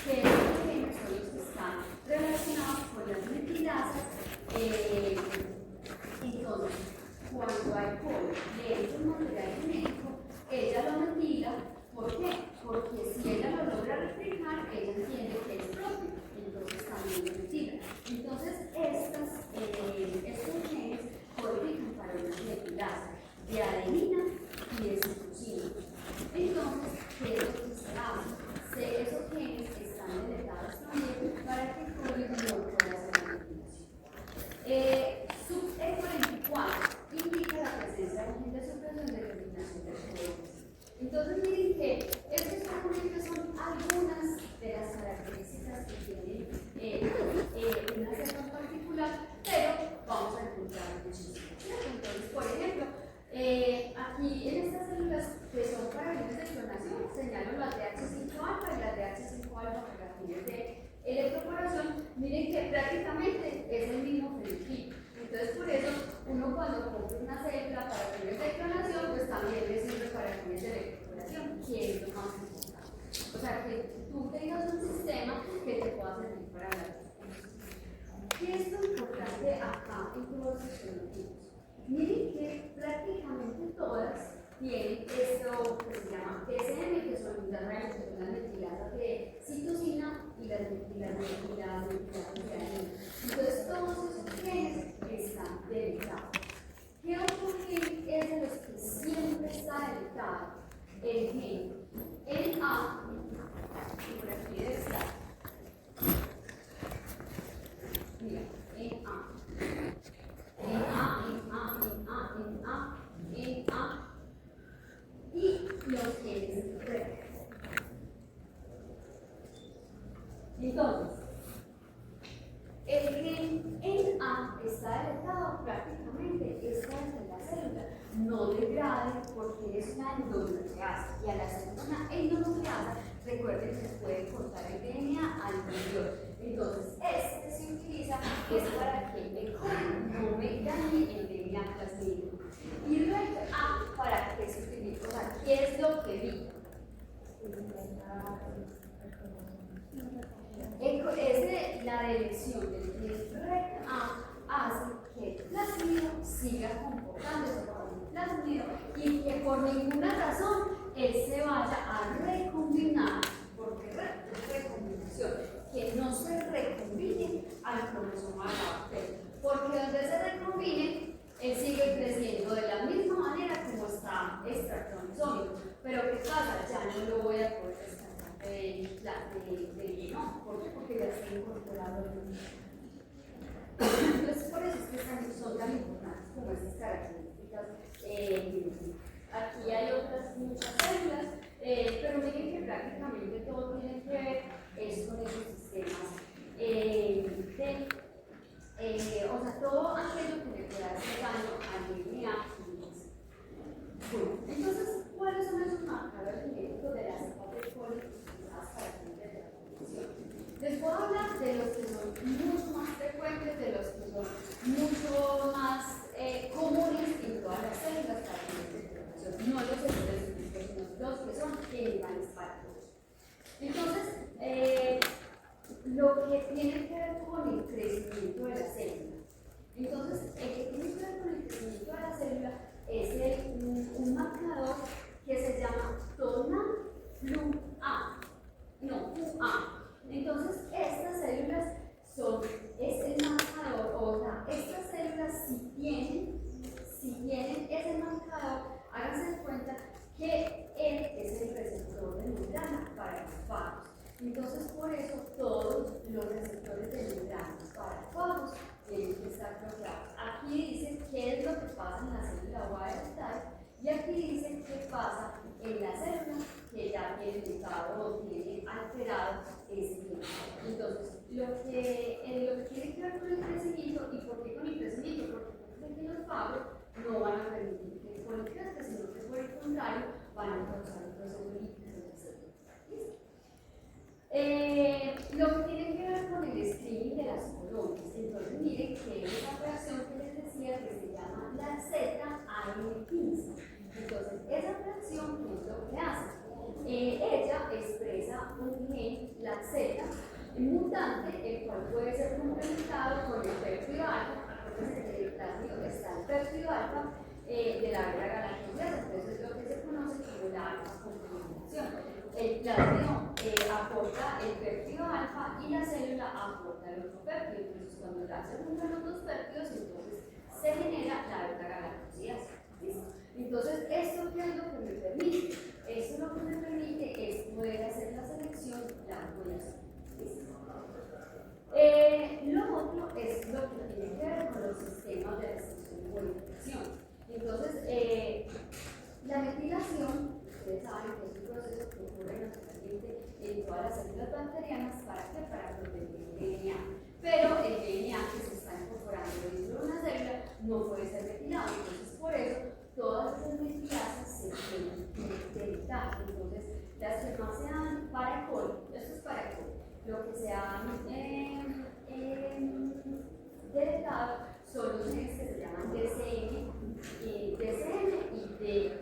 que los genes son los que están relacionados con las metilasas. Entonces, cuando hay coli de un material genético, ella lo metila. ¿Por qué? Porque si ella lo logra replicar, ella entiende que es propio, entonces también lo metila. Entonces, estos genes codifican para una metilasa de adenina y de citosina. Entonces, ¿qué es lo que se hace? Esos genes están deletados también para que el código no pueda hacer la metilación. Sub-E44 indica la presencia de un gen de supresión de eliminación de codones. Entonces, miren que estos documentos son algunas de las características que tienen una cepa en particular, pero vamos a encontrar muchísimas. Entonces, por ejemplo, aquí en estas células que son para fines de clonación, señalo las de H5-alfa y las de H5-alfa para fines de electroporación. Miren que prácticamente es el mismo fenotipo. Entonces, por eso, uno cuando compra una célula para fines de clonación, pues también le sirve para fines de electroporación, que es lo más importante. O sea, que tú tengas un sistema que te pueda servir para la ¿qué es lo importante acá en todos estos fenotipos? Miren que prácticamente degrade porque es una endonucleasa y al hacer una endonucleasa, recuerden que puede cortar el DNA al interior. Entonces, este se utiliza es para que el COVID no me dañe el DNA plasmídico. Y REC-A, ¿para qué se utiliza? O sea, ¿qué es lo que vi? La delección del REC-A hace que el plasmido siga comportándose como un plasmido y que por ninguna razón él se vaya a recombinar, porque es recombinación, que no se recombine al cromosoma de la bacteria, porque donde se recombine, él sigue creciendo de la misma manera como está extracromosómico. Pero ¿qué pasa? Ya no lo voy a poder descartar del genoma. ¿Por qué? Porque ya está incorporado en el. Entonces, por eso es que son tan importantes como estas características. Aquí hay otras muchas células, pero miren que prácticamente todo tiene que ver es con esos sistemas o sea, todo aquello que le pueda hacer daño al DNA. Bueno, entonces, ¿cuáles son esos marcadores genéticos de las cepas de coli utilizadas para el de la reproducción? Les puedo hablar de los que son mucho más frecuentes, de los que son mucho más comunes en todas las células para el de la reproducción, no los específicos, sino los que son generales para todos. Entonces, lo que tiene que ver con el crecimiento de la célula. Entonces, el que tiene que ver con el crecimiento de la célula es un marcador que se llama TONA-FLU-A. No, FU-A. Entonces, estas células es el marcador, o sea, estas células si tienen ese marcador, háganse cuenta que él es el receptor de membrana para los fagos. Entonces, por eso todos los receptores de membrana para fagos tienen que estar bloqueados. Aquí dice qué es lo que pasa en la célula wild type y aquí dice qué pasa en la célula que ya tiene mutado o tiene alterado ese gen. Entonces, lo que tiene que ver con el crecimiento, ¿y por qué con el crecimiento? Porque los fagos no van a permitir que el coli crezca, sino que por el contrario van a causar un proceso líquido en la célula. Lo que tiene que ver con el screening de las colonias. Entonces, miren que es una reacción que les decía que se llama la ZAM15. Entonces, esa reacción, ¿qué es lo que hace? Ella expresa un gen, la Z, mutante, el cual puede ser complementado con el péptido alfa. Acuérdense que el plasmido está el péptido alfa de la beta galactosidasa. Entonces, es lo que se conoce como la alfa complementación. El plasmido aporta el péptido alfa y la célula aporta el otro péptido. Entonces, cuando ya se juntan los dos péptidos, entonces se genera la beta galactosidasa. Entonces, ¿esto qué es lo que me permite? Esto lo que me permite es poder hacer la selección, la población. Lo otro es lo que tiene que ver con los sistemas de restricción y modificación. Entonces, la metilación, ustedes saben que es un proceso que ocurre naturalmente en todas las células bacterianas. ¿Para qué? Para proteger el DNA. Pero el DNA que se está incorporando dentro de una célula no puede ser metilado. Entonces, por eso, todas esas metilasas se tienen que evitar. Entonces, las que más se dan para el coli, esto es para el coli, lo que se han deletado son los genes que se llaman DCM y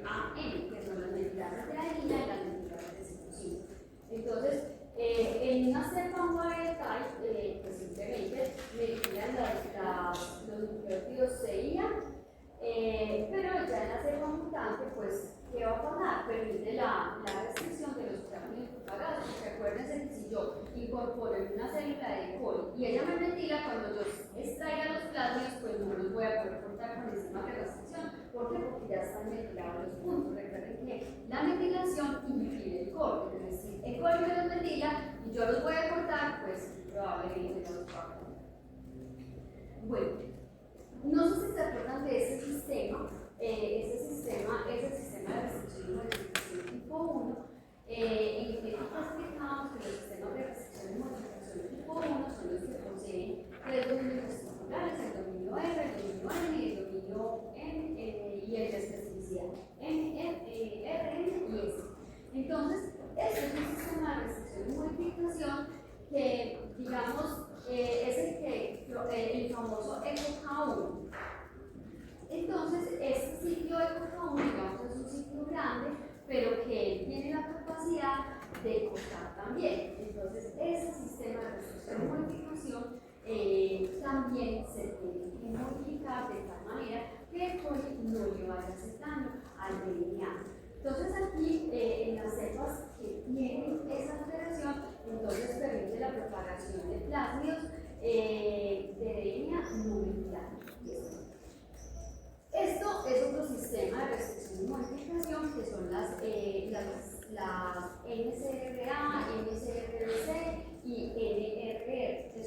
DAN, que son las metilasas de adenina y las metilasas de citosina. Entonces, en una cepa wild type, pues simplemente metilan los nucleótidos CIA, pero ya en la cepa mutante, pues, ¿qué va a pasar? Permite la restricción de los plasmidos propagados. Porque acuérdense que si yo incorporo en una célula de coli y ella me metila, cuando yo extraiga los plasmidos, pues no los voy a poder cortar con enzimas de restricción. ¿Por qué? Porque ya están metilados los puntos. Recuerden que la metilación impide el corte. Es decir, el coli me los metila y yo los voy a cortar, pues probablemente no los va a cortar. Bueno, no sé si se acuerdan de ese sistema. Ese sistema es el sistema de restricción y modificación tipo 1. En genética explicamos que los sistemas de restricción y modificación tipo 1 son los que poseen tres dominios estructurales: el dominio R, el dominio N y el dominio N y el de especificidad. de modificación también se tiene que modificar de tal manera que el coli no le vaya a hacer daño al DNA. Entonces aquí en las cepas que tienen esa alteración, entonces permite la propagación de plásmidos de DNA no metilados. Esto es otro sistema de restricción y modificación que son las NCRA, NCRBC y NRR, que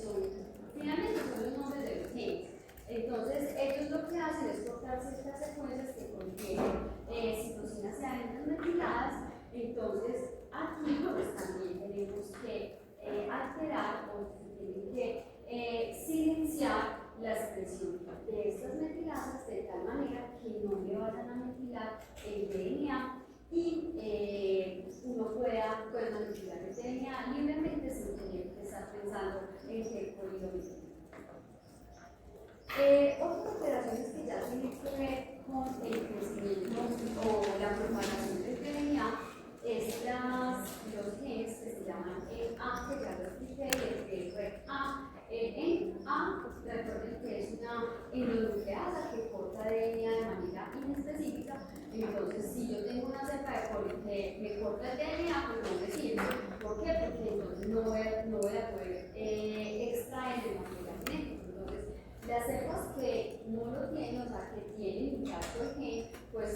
finalmente son los nombres de los genes. Entonces, ellos lo que hacen es cortar ciertas secuencias que contienen citosinas y adenosínas metiladas. Entonces, aquí pues también tenemos que alterar o tienen que silenciar la expresión de estas metilasas de tal manera que no le vayan a metilar el DNA y uno pueda manipular el DNA libremente sin tener que estar pensando en qué código metila. Otras operaciones que ya tienen que ver con el crecimiento o la propagación del DNA es los genes que se llaman ENA, que ya lo expliqué, el REC-A. ENA, recuerden que es una endonucleasa que corta DNA de manera inespecífica. Entonces, si yo tengo una cepa de coli que me corta el DNA, pues no me sirve. ¿Por qué? Porque entonces no voy a poder extraer el material genético. Entonces, las cepas que no lo tienen, o sea, que tienen intacto el gen, pues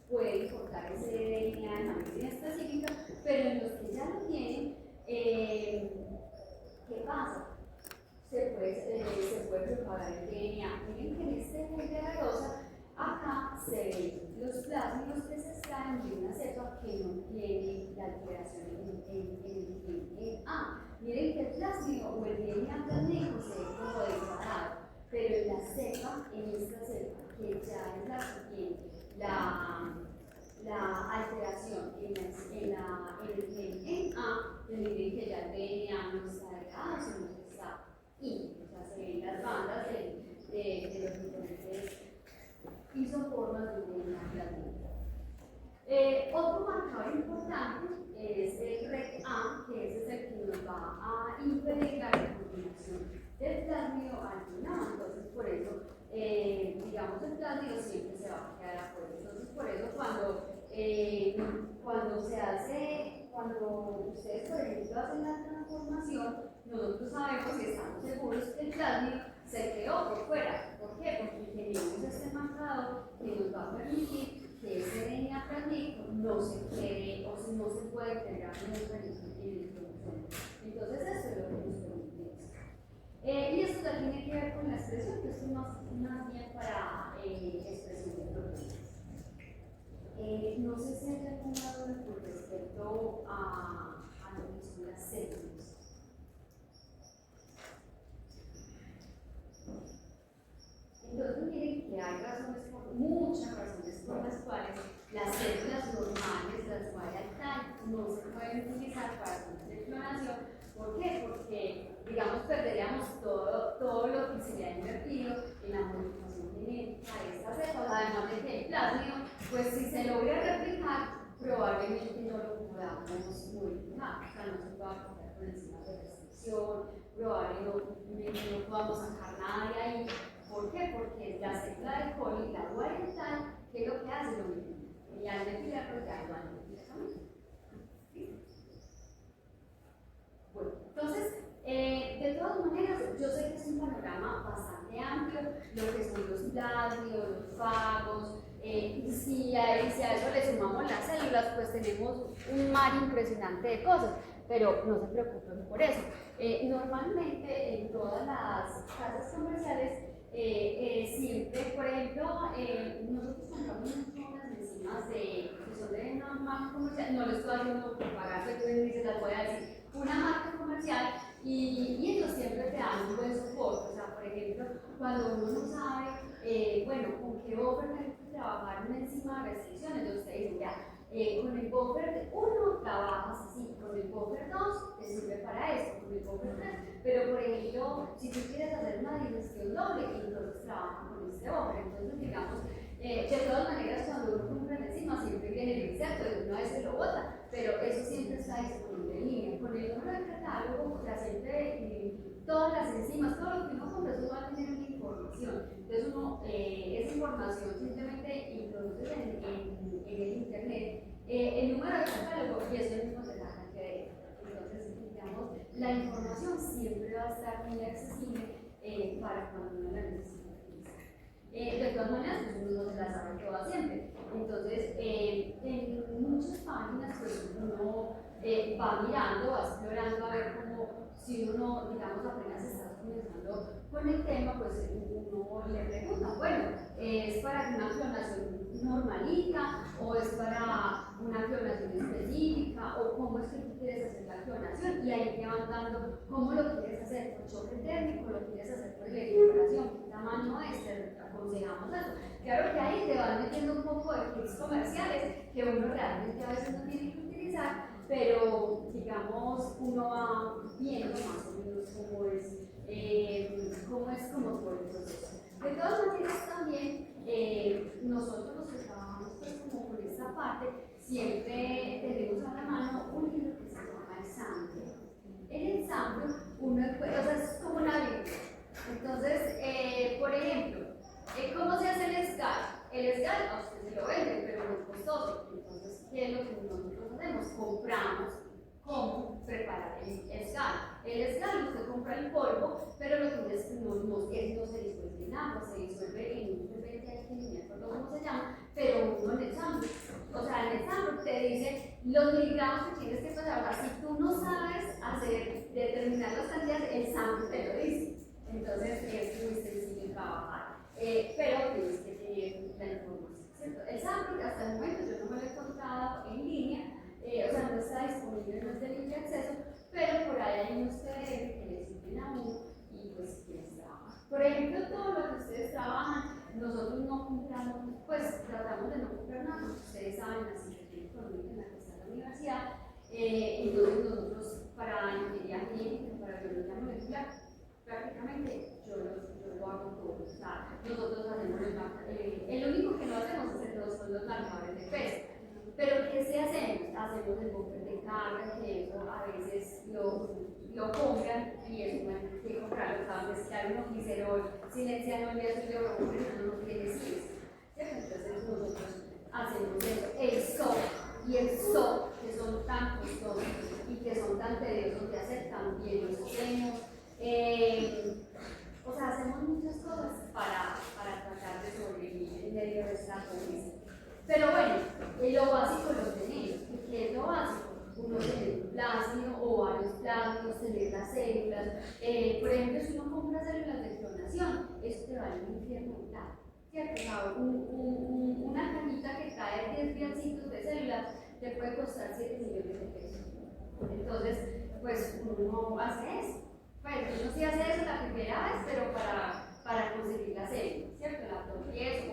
pueden cortar ese DNA de manera inespecífica, pero en los que ya lo tienen, ¿qué pasa? Se puede propagar el DNA. Miren que en este gen de la rosa, acá se ven los plásmidos que se extraen de una cepa que no tiene la alteración en el gen A. Miren que el plásmido o el DNA plasmido se ve como desbarado, pero en la cepa, en esta cepa, que ya es la que tiene la alteración en el gen A, miren que ya el DNA no está degradado, sino que está y, o sea, se ven las bandas de los diferentes isoformas de DNA plasmático. Otro marcador importante es el REC-A, que ese es el que nos va a impedir la recombinación del plásmido al DNA. Entonces, por eso, digamos, el plásmido siempre se va a quedar afuera. Entonces, por eso, cuando ustedes, por ejemplo, hacen la transformación, nosotros sabemos y estamos seguros que el plásmido se quedó por fuera. ¿Por qué? Porque tenemos este marcador que nos va a permitir que ese DNA plasmático no se quede o no se puede integrar en el cromosoma. Entonces, eso es lo que nos permite eso. Y esto también tiene que ver con la expresión, que es más bien para expresión de proteínas. No sé si hay alguna duda con respecto a lo que son las células. Entonces, miren que hay muchas razones por las cuales las células normales, las wild type, no se pueden utilizar para fines de clonación. ¿Por qué? Porque, digamos, perderíamos todo lo que se ha invertido en la modificación genética de estas cepas, además de que el plásmido, pues si se logra replicar, probablemente no lo podamos modificar, o sea, no se pueda pasar por encima de restricción, probablemente no podamos sacar nada de ahí. ¿Por qué? Porque la célula del coli, la wild type, ¿qué es lo que hace? Lo mismo. Y al metilarlo ya lo han directamente. Bueno, entonces, de todas maneras, yo sé que es un panorama bastante amplio, lo que son los plásmidos, los fagos, y si a eso le sumamos las células, pues tenemos un mar impresionante de cosas, pero no se preocupen por eso. Normalmente en todas las casas comerciales, siempre, por ejemplo, nosotros compramos unas enzimas que son de una marca comercial, no les estoy haciendo propaganda, entonces ni se las voy a decir, una marca comercial, y ellos siempre te dan un buen soporte. O sea, por ejemplo, cuando uno no sabe, bueno, con qué buffer tengo que trabajar una enzima de restricción, entonces te dicen, ya, con el buffer 1 trabajas así, con el buffer 2 te sirve para esto, con el buffer 3, pero por ejemplo, si tú quieres hacer una digestión doble, entonces trabaja con este buffer. Entonces, digamos, de todas maneras, cuando uno compra la enzima, siempre viene el insecto y una vez se lo bota, pero eso siempre está disponible en línea. Con el número de catálogo, o sea, siempre todas las enzimas, todo lo que uno compra, eso va a tener una información. Entonces uno esa información simplemente introduce en el internet el número de catálogo y eso mismo se da cantidad de. Entonces, digamos, la información siempre va a estar muy accesible para cuando uno la necesita utilizar. De todas maneras, pues uno no se la sabe toda siempre. Entonces, en muchas páginas, pues uno va mirando, va explorando a ver cómo, si uno, digamos, apenas está comenzando con el tema, pues uno le pregunta, bueno, ¿es para una clonación normalita o es para una clonación específica o cómo es que tú quieres hacer la clonación? Y ahí te van dando cómo lo quieres hacer por choque térmico, lo quieres hacer por electroporación, qué tamaño es, te aconsejamos eso. Claro que ahí te van metiendo un poco de kits comerciales que uno realmente a veces no tiene que utilizar, pero digamos uno va viendo más o menos cómo es como todo el proceso. De todas maneras también nosotros los que trabajamos pues, como con esta parte siempre tenemos a la mano un libro que se llama el sample. En el sample uno puede, o sea, es como una Biblia. Entonces, por ejemplo, ¿cómo se hace el SCAR? El SCAR a usted se lo venden, pero no es costoso. Entonces, ¿qué es lo que nosotros hacemos? Compramos cómo preparar el SCAR. El SCAR usted compra el polvo, pero lo que no se disuelve en agua, se disuelve en un solvente aquí, no me acuerdo cómo se llama, pero uno en el sample. O sea, en el sample te dice los miligramos que tienes que pasar. Ahora, si tú no sabes determinar las cantidades, el sample te lo dice. Entonces es muy sencillo trabajar, pero tienes que tener la información, ¿cierto? El sample, que hasta el momento yo no me lo he encontrado en línea, o sea, no está disponible, no es de libre acceso, pero por ahí hay unos PDF que les sirven a uno y pues quienes trabajan. Por ejemplo, todo lo que ustedes trabajan, nosotros no compramos, pues tratamos de no comprar nada, porque ustedes saben la situación económica en la que está la universidad, entonces nosotros para ingeniería clínica, para biología molecular, prácticamente yo lo hago todo. O sea, nosotros hacemos el único que no hacemos son los marcadores de peso. Pero ¿qué se hacemos? Hacemos el bumper de carga, que eso a veces lo compran y eso no hay que comprarlo. A veces que hay un oficerol, silenciano y eso lo compran, no tiene ciencia. Entonces nosotros hacemos eso. El SOP y el SOP, que son tan costosos y que son tan tediosos de hacer, también los hacemos. O sea, hacemos muchas cosas para tratar de sobrevivir en medio de esta pobreza. Pero bueno, lo básico lo tenemos. ¿Qué es lo básico? Uno tener un plásmido o varios plásmidos, tener las células. Por ejemplo, si uno compra células de clonación, eso te vale un infierno brutal, ¿cierto? O sea, una cajita que trae 10 viancitos de células te puede costar 7 millones de pesos. Entonces, pues uno hace eso. Bueno, uno sí hace eso la primera vez, pero para conseguir la célula, ¿cierto? La proteína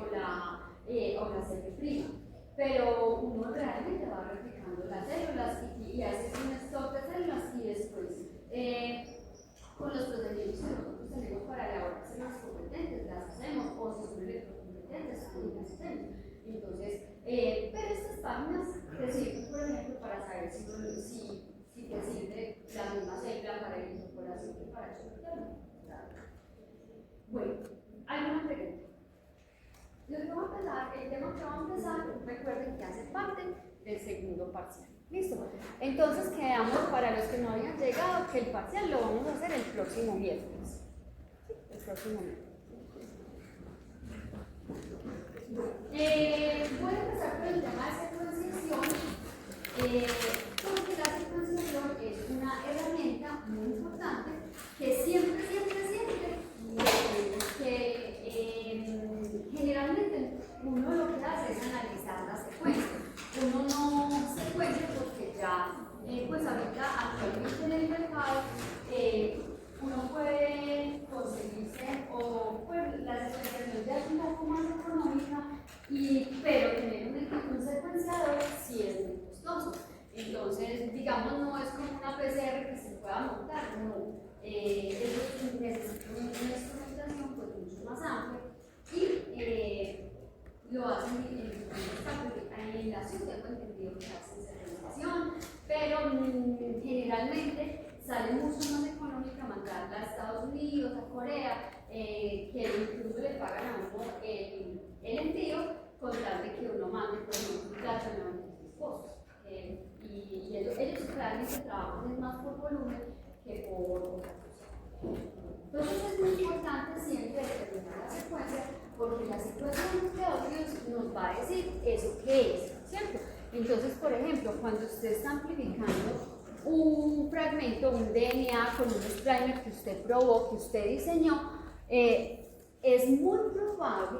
o la célula prima. Pero uno realmente va replicando las células y haces un stock de células y después, con los procedimientos que nosotros tenemos para elaborar células competentes, las hacemos, o si son electrocompetentes, también las hacemos. Entonces, pero estas páginas te sirven, por ejemplo, para saber si te sirve la misma célula para la incorporación que para el choque. Bueno, ¿alguna pregunta? El tema que vamos a empezar, recuerden que hace parte del segundo parcial. ¿Listo? Entonces quedamos, para los que no habían llegado, que el parcial lo vamos a hacer el próximo miércoles. ¿Sí? El próximo miércoles. Voy a empezar con el tema de secuenciación, porque la secuenciación es una herramienta muy importante que siempre generalmente uno lo que hace es analizar la secuencia. Uno no secuencia porque ya, pues ahorita actualmente en el mercado, uno puede conseguirse, o pues la secuenciación ya es un poco más económica, pero tener un secuenciador sí es muy costoso. Entonces, digamos, no es como una PCR que se pueda montar, no. Eso necesita una instrumentación pues, mucho más amplia y lo hacen en la ciudad, tengo entendido que hacen secuenciación, pero generalmente sale mucho más económica mandarla a Estados Unidos, a Corea, que incluso le pagan a uno el envío con tal de que uno mande, por ejemplo, un plato de 96 pozos. Y ellos realmente trabajan más por volumen que por otra cosa. Entonces es muy importante siempre determinar la secuencia, porque la secuencia de nucleótidos nos va a decir eso qué es, ¿cierto? Entonces, por ejemplo, cuando usted está amplificando un fragmento, un DNA con un sprimer que usted probó, que usted diseñó, es muy probable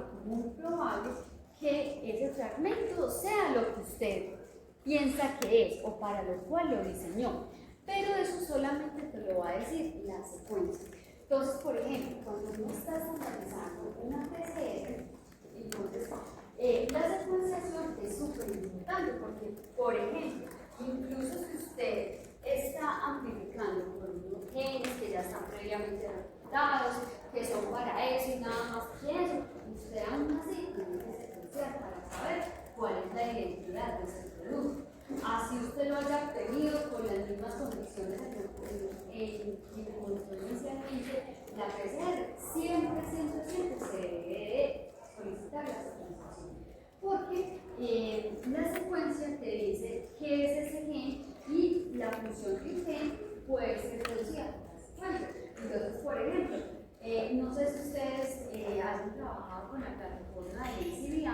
que ese fragmento sea lo que usted piensa que es o para lo cual lo diseñó. Pero eso solamente te lo va a decir la secuencia. Entonces, por ejemplo, cuando uno está estandarizando una PCR, entonces la secuenciación es súper importante porque, por ejemplo, incluso si usted está amplificando por unos genes que ya están previamente reclutados, que son para eso y nada más que eso, usted aún así tiene que secuenciar para saber cuál es la identidad de ese producto. Así usted lo haya obtenido con las mismas condiciones en como inicialmente, la PCR siempre se debe solicitar la secuenciación. Porque la secuencia te dice qué es ese gen y la función del gen puede ser reducida por la secuencia. Entonces, por ejemplo, no sé si ustedes han trabajado con la plataforma de ACBI,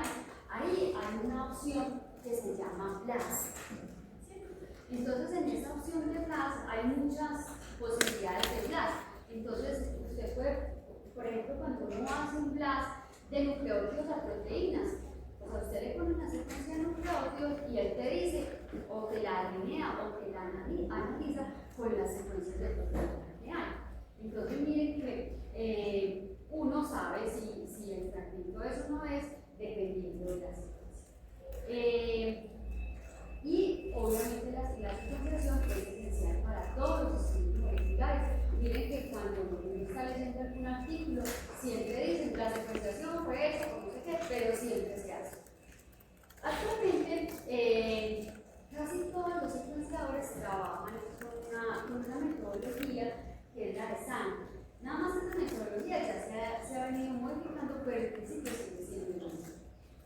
ahí hay una opción que se llama BLAST. Entonces, en esa opción de BLAST hay muchas posibilidades de BLAST. Entonces, usted puede, por ejemplo, cuando uno hace un BLAST de nucleótidos a proteínas, pues a usted le pone una secuencia de nucleótidos y él te dice o que la alinea o que la analiza con las secuencias de proteínas que hay. Entonces, miren que uno sabe si el fragmento es o no es dependiendo de la secuencia. Y obviamente la secuenciación es esencial para todos los estudios moleculares. Miren que cuando uno está leyendo algún artículo, siempre dicen la secuenciación fue eso, o no sé qué, pero siempre se hace. Actualmente, casi todos los secuenciadores trabajan con una metodología que es la de sangre. Nada más esta metodología ya se ha venido modificando, pero el principio sigue siendo el mismo.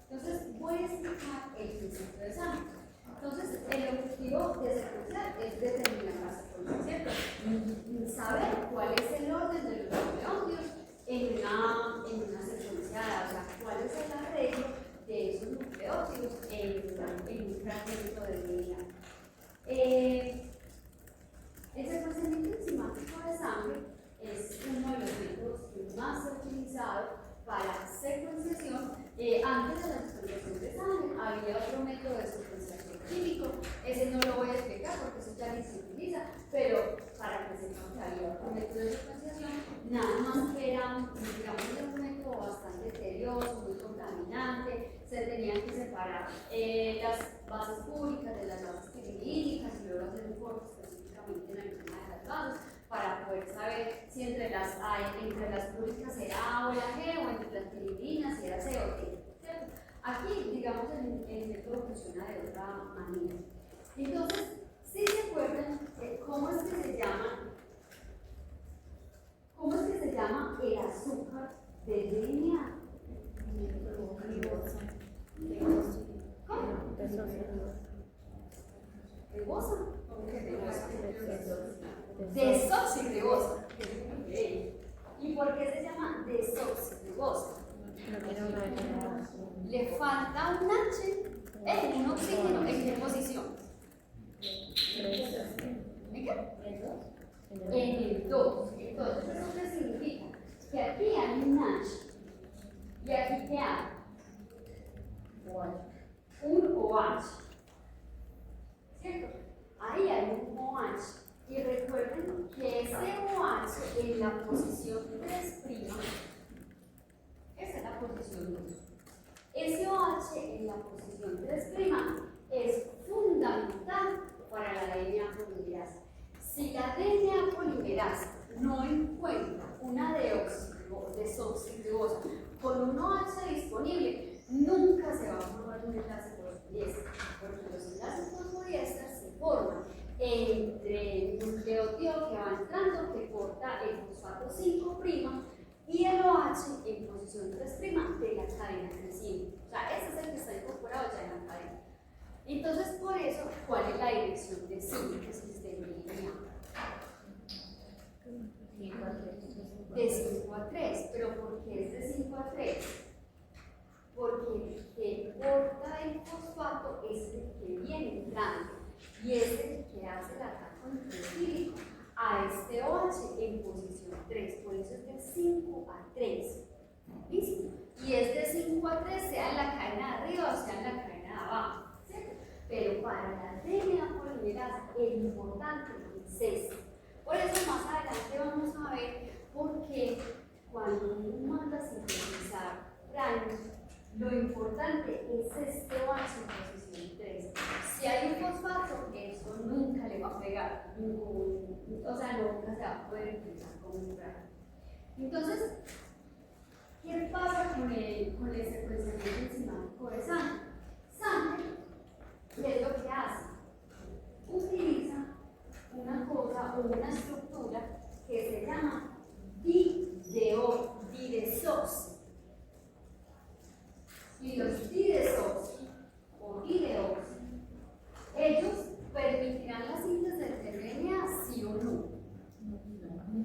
Entonces, voy a explicar el principio de sangre. Entonces, el objetivo de secuenciar es determinar la secuencia, ¿cierto? Saber cuál es el orden de los nucleótidos en una secuenciada, o sea, cuál es el arreglo de esos nucleótidos en un fragmento de DNA. El secuenciamiento enzimático de sangre es uno de los métodos que más se ha utilizado para secuenciación. Antes de la secuenciación de sangre había otro método de secuenciación químico, ese no lo voy a explicar porque eso ya ni se utiliza, pero para que sepan que había otro método de secuenciación, nada más que era, digamos, un método bastante tedioso, muy contaminante, se tenían que separar las bases públicas de las bases piridínicas y luego hacer un corte específicamente en alguna de las bases para poder saber si entre las públicas era A o era G o entre las piridinas si era C o D. ¿Cierto? Aquí, digamos, el método funciona de otra manera. Entonces, si se acuerdan, ¿cómo es que se llama el azúcar del DNA? ¿Cómo? ¿Ribosa? ¿Cómo que ribosa? Desoxirribosa. ¿Y por qué se llama desoxirribosa? Le falta un H en un oxígeno. ¿En qué posición? ¿En qué? En el 2. Entonces, ¿eso qué significa? Que aquí hay un H. ¿Y aquí qué hay? Un OH. ¿Cierto? Ahí hay un OH. Y recuerden que ese OH en la posición 3', esa es la posición 2. Ese OH en la posición 3' es fundamental para la DNA polimerasa. Si la DNA polimerasa no encuentra una desoxirribosa con un OH disponible, nunca se va a formar un enlace fosfodiéster, porque los enlaces fosfodiéster se forman entre el nucleótido que va entrando, que por transporta el fosfato 5' y el OH en posición 3' de la cadena creciente. O sea, ese es el que está incorporado ya en la cadena. Entonces, por eso, ¿cuál es la dirección de 5 que se esté lineal? De 5 a 3. ¿Pero por qué es de 5 a 3? Porque el que porta el fosfato es el que viene entrando y es el que hace el ataque nucleofílico a este OH en posición 3. Por eso es de 5 a 3. ¿Listo? Y es de 5 a 3, sea en la cadena de arriba o sea en la cadena de abajo. ¿Cierto? Pero para la DNA polimerasa, el importante es este. Por eso más adelante vamos a ver por qué cuando uno manda a sintetizar primes, lo importante es este OH en posición 3. Si hay un fosfato, eso nunca le va a pegar, o sea, nunca se va a poder utilizar como un prime. Entonces, ¿qué pasa con el secuenciamiento enzimático de Sanger? Sanger, ¿qué es lo que hace? Utiliza una cosa o una estructura que se llama didesoxi. Y los didesoxi o dideoxi, ellos permitirán la síntesis del DNA, sí o no.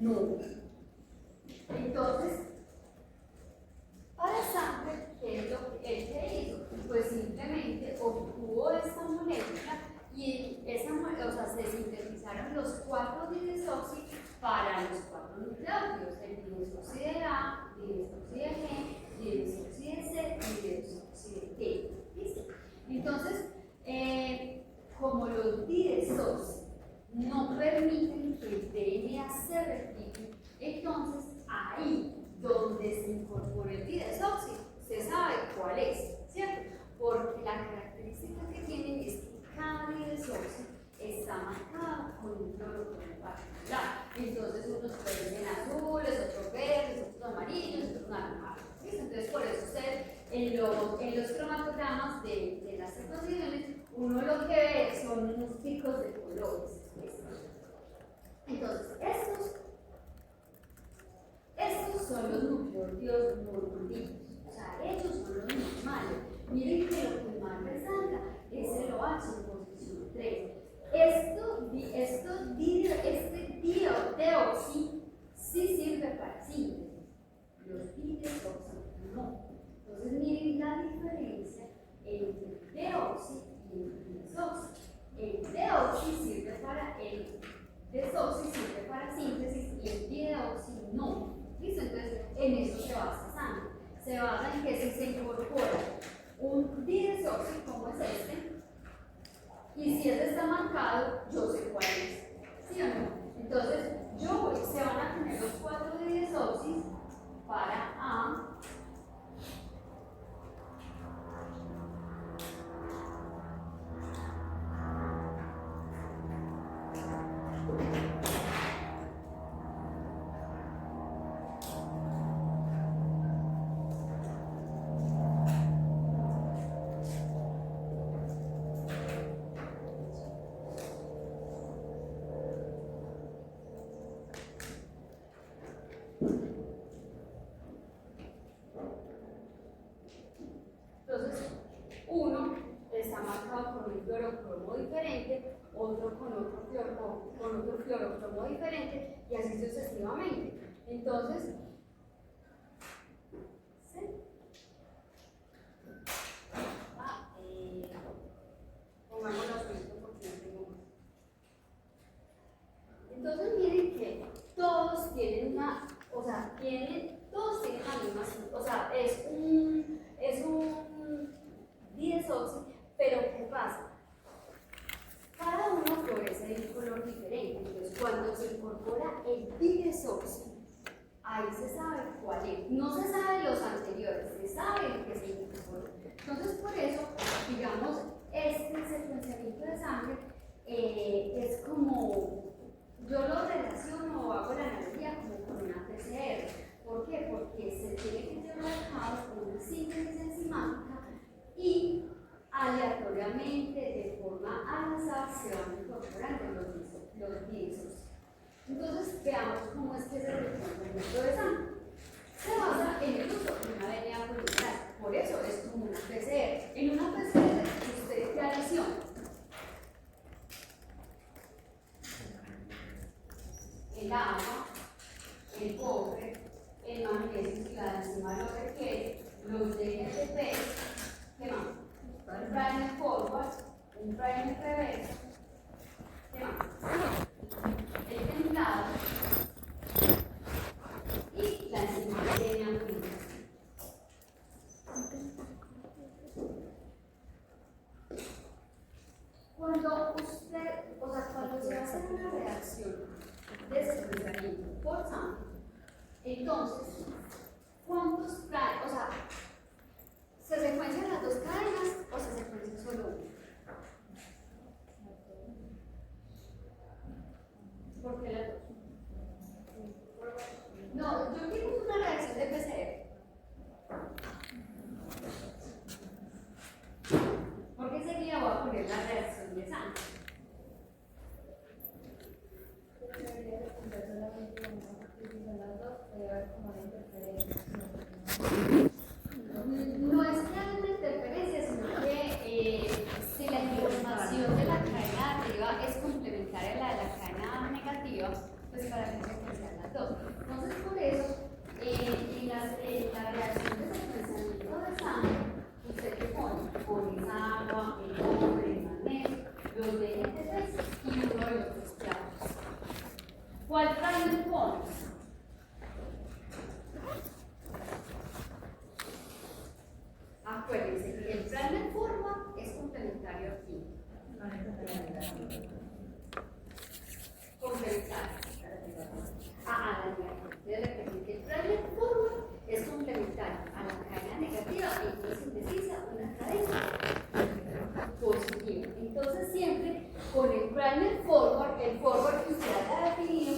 No. Entonces, para Sanger, ¿qué es lo que él hizo? Pues simplemente obtuvo esta molécula y o sea, se sintetizaron los 4 didesoxi para los 4 nucleótidos, el didesoxi de A, didesoxi de G, didesoxi de C y didesoxi de T. ¿Listo? Entonces, como los didesoxi no permiten que el DNA se replique, entonces ahí donde se incorpora el didesoxi se sabe cuál es, ¿cierto? Porque la característica que tienen es que cada didesoxi está marcado con un clorofilo particular. Entonces unos pueden ser azules, otros verdes, otros amarillos, otros naranjados. Entonces por eso en los cromatogramas de las circuncisión uno lo que ve son unos picos de colores. Entonces estos son los nucleótidos normalitos, o sea, ellos son los normales. Miren que lo que más resalta es el OH en posición 3. Este dideoxi sí sirve para síntesis, los dideoxi no. Entonces miren la diferencia entre el deoxi y el dideoxi. El deoxi sirve para síntesis y el dideoxi no. ¿Listo? Entonces en eso se basa Sanger. Se basa en que si se incorpora un didesoxi como es este, y si este está marcado, yo sé cuál es, ¿sí o no? Entonces, se van a tener los 4 didesoxis para A, entonces uno está marcado con un fluorocromo diferente, otro con otro fluorocromo diferente y así sucesivamente. Entonces, ¿sí? Pongámoslo así porque no tengo más. Entonces miren que todos tienen todos tienen la misma, o sea, es un didesoxi, pero ¿qué pasa? Cada uno florece de un color diferente, entonces cuando se incorpora el didesoxi, ahí se sabe cuál es. No se sabe los anteriores, se sabe el que se incorporó. Entonces por eso, digamos, este secuenciamiento de Sanger es como, yo lo relaciono o hago la analogía como con una PCR. ¿Por qué? Porque se tiene que llevar a cabo una síntesis enzimática y aleatoriamente, de forma al azar, se van incorporando los didesoxi. Entonces, veamos cómo es que se representa el método de Sanger. Se basa en el uso de una DNA polimerasa. Por eso es como una PCR. En una PCR, usted qué adición. El agua, el cobre, el magnesio si la enzima lo requiere, los DNTP, ¿qué más? Un primer forward, un primer reverso, ¿qué más? El templado y la enzima DNA polimerasa. Cuando usted, o sea, cuando se hace una reacción de secuenciamiento por Sanger, entonces, ¿cuántos primes? O sea, ¿se secuencian las dos cadenas o se secuencia solo una? ¿Por qué las dos? No, yo quiero una reacción de PCR. ¿Por qué seguida voy a poner la reacción de Sanger? No es que haya una interferencia, sino que si la información de la cadena negativa es complementaria a la de la cadena negativa, pues para que secuenciar las dos. Entonces, por eso, en la reacción de secuenciamiento de Sanger, usted que pone agua, el cobre, el magnesio, los DNTP y uno de los esclavos. ¿Cuál primer pones? Acuérdense que el primer forma es complementario aquí. Complementario. La negativa. Que el primer forma es complementario a la cadena negativa y entonces sintetiza una cadena positiva. Entonces siempre con el primer forward, el forward que usted haya definido,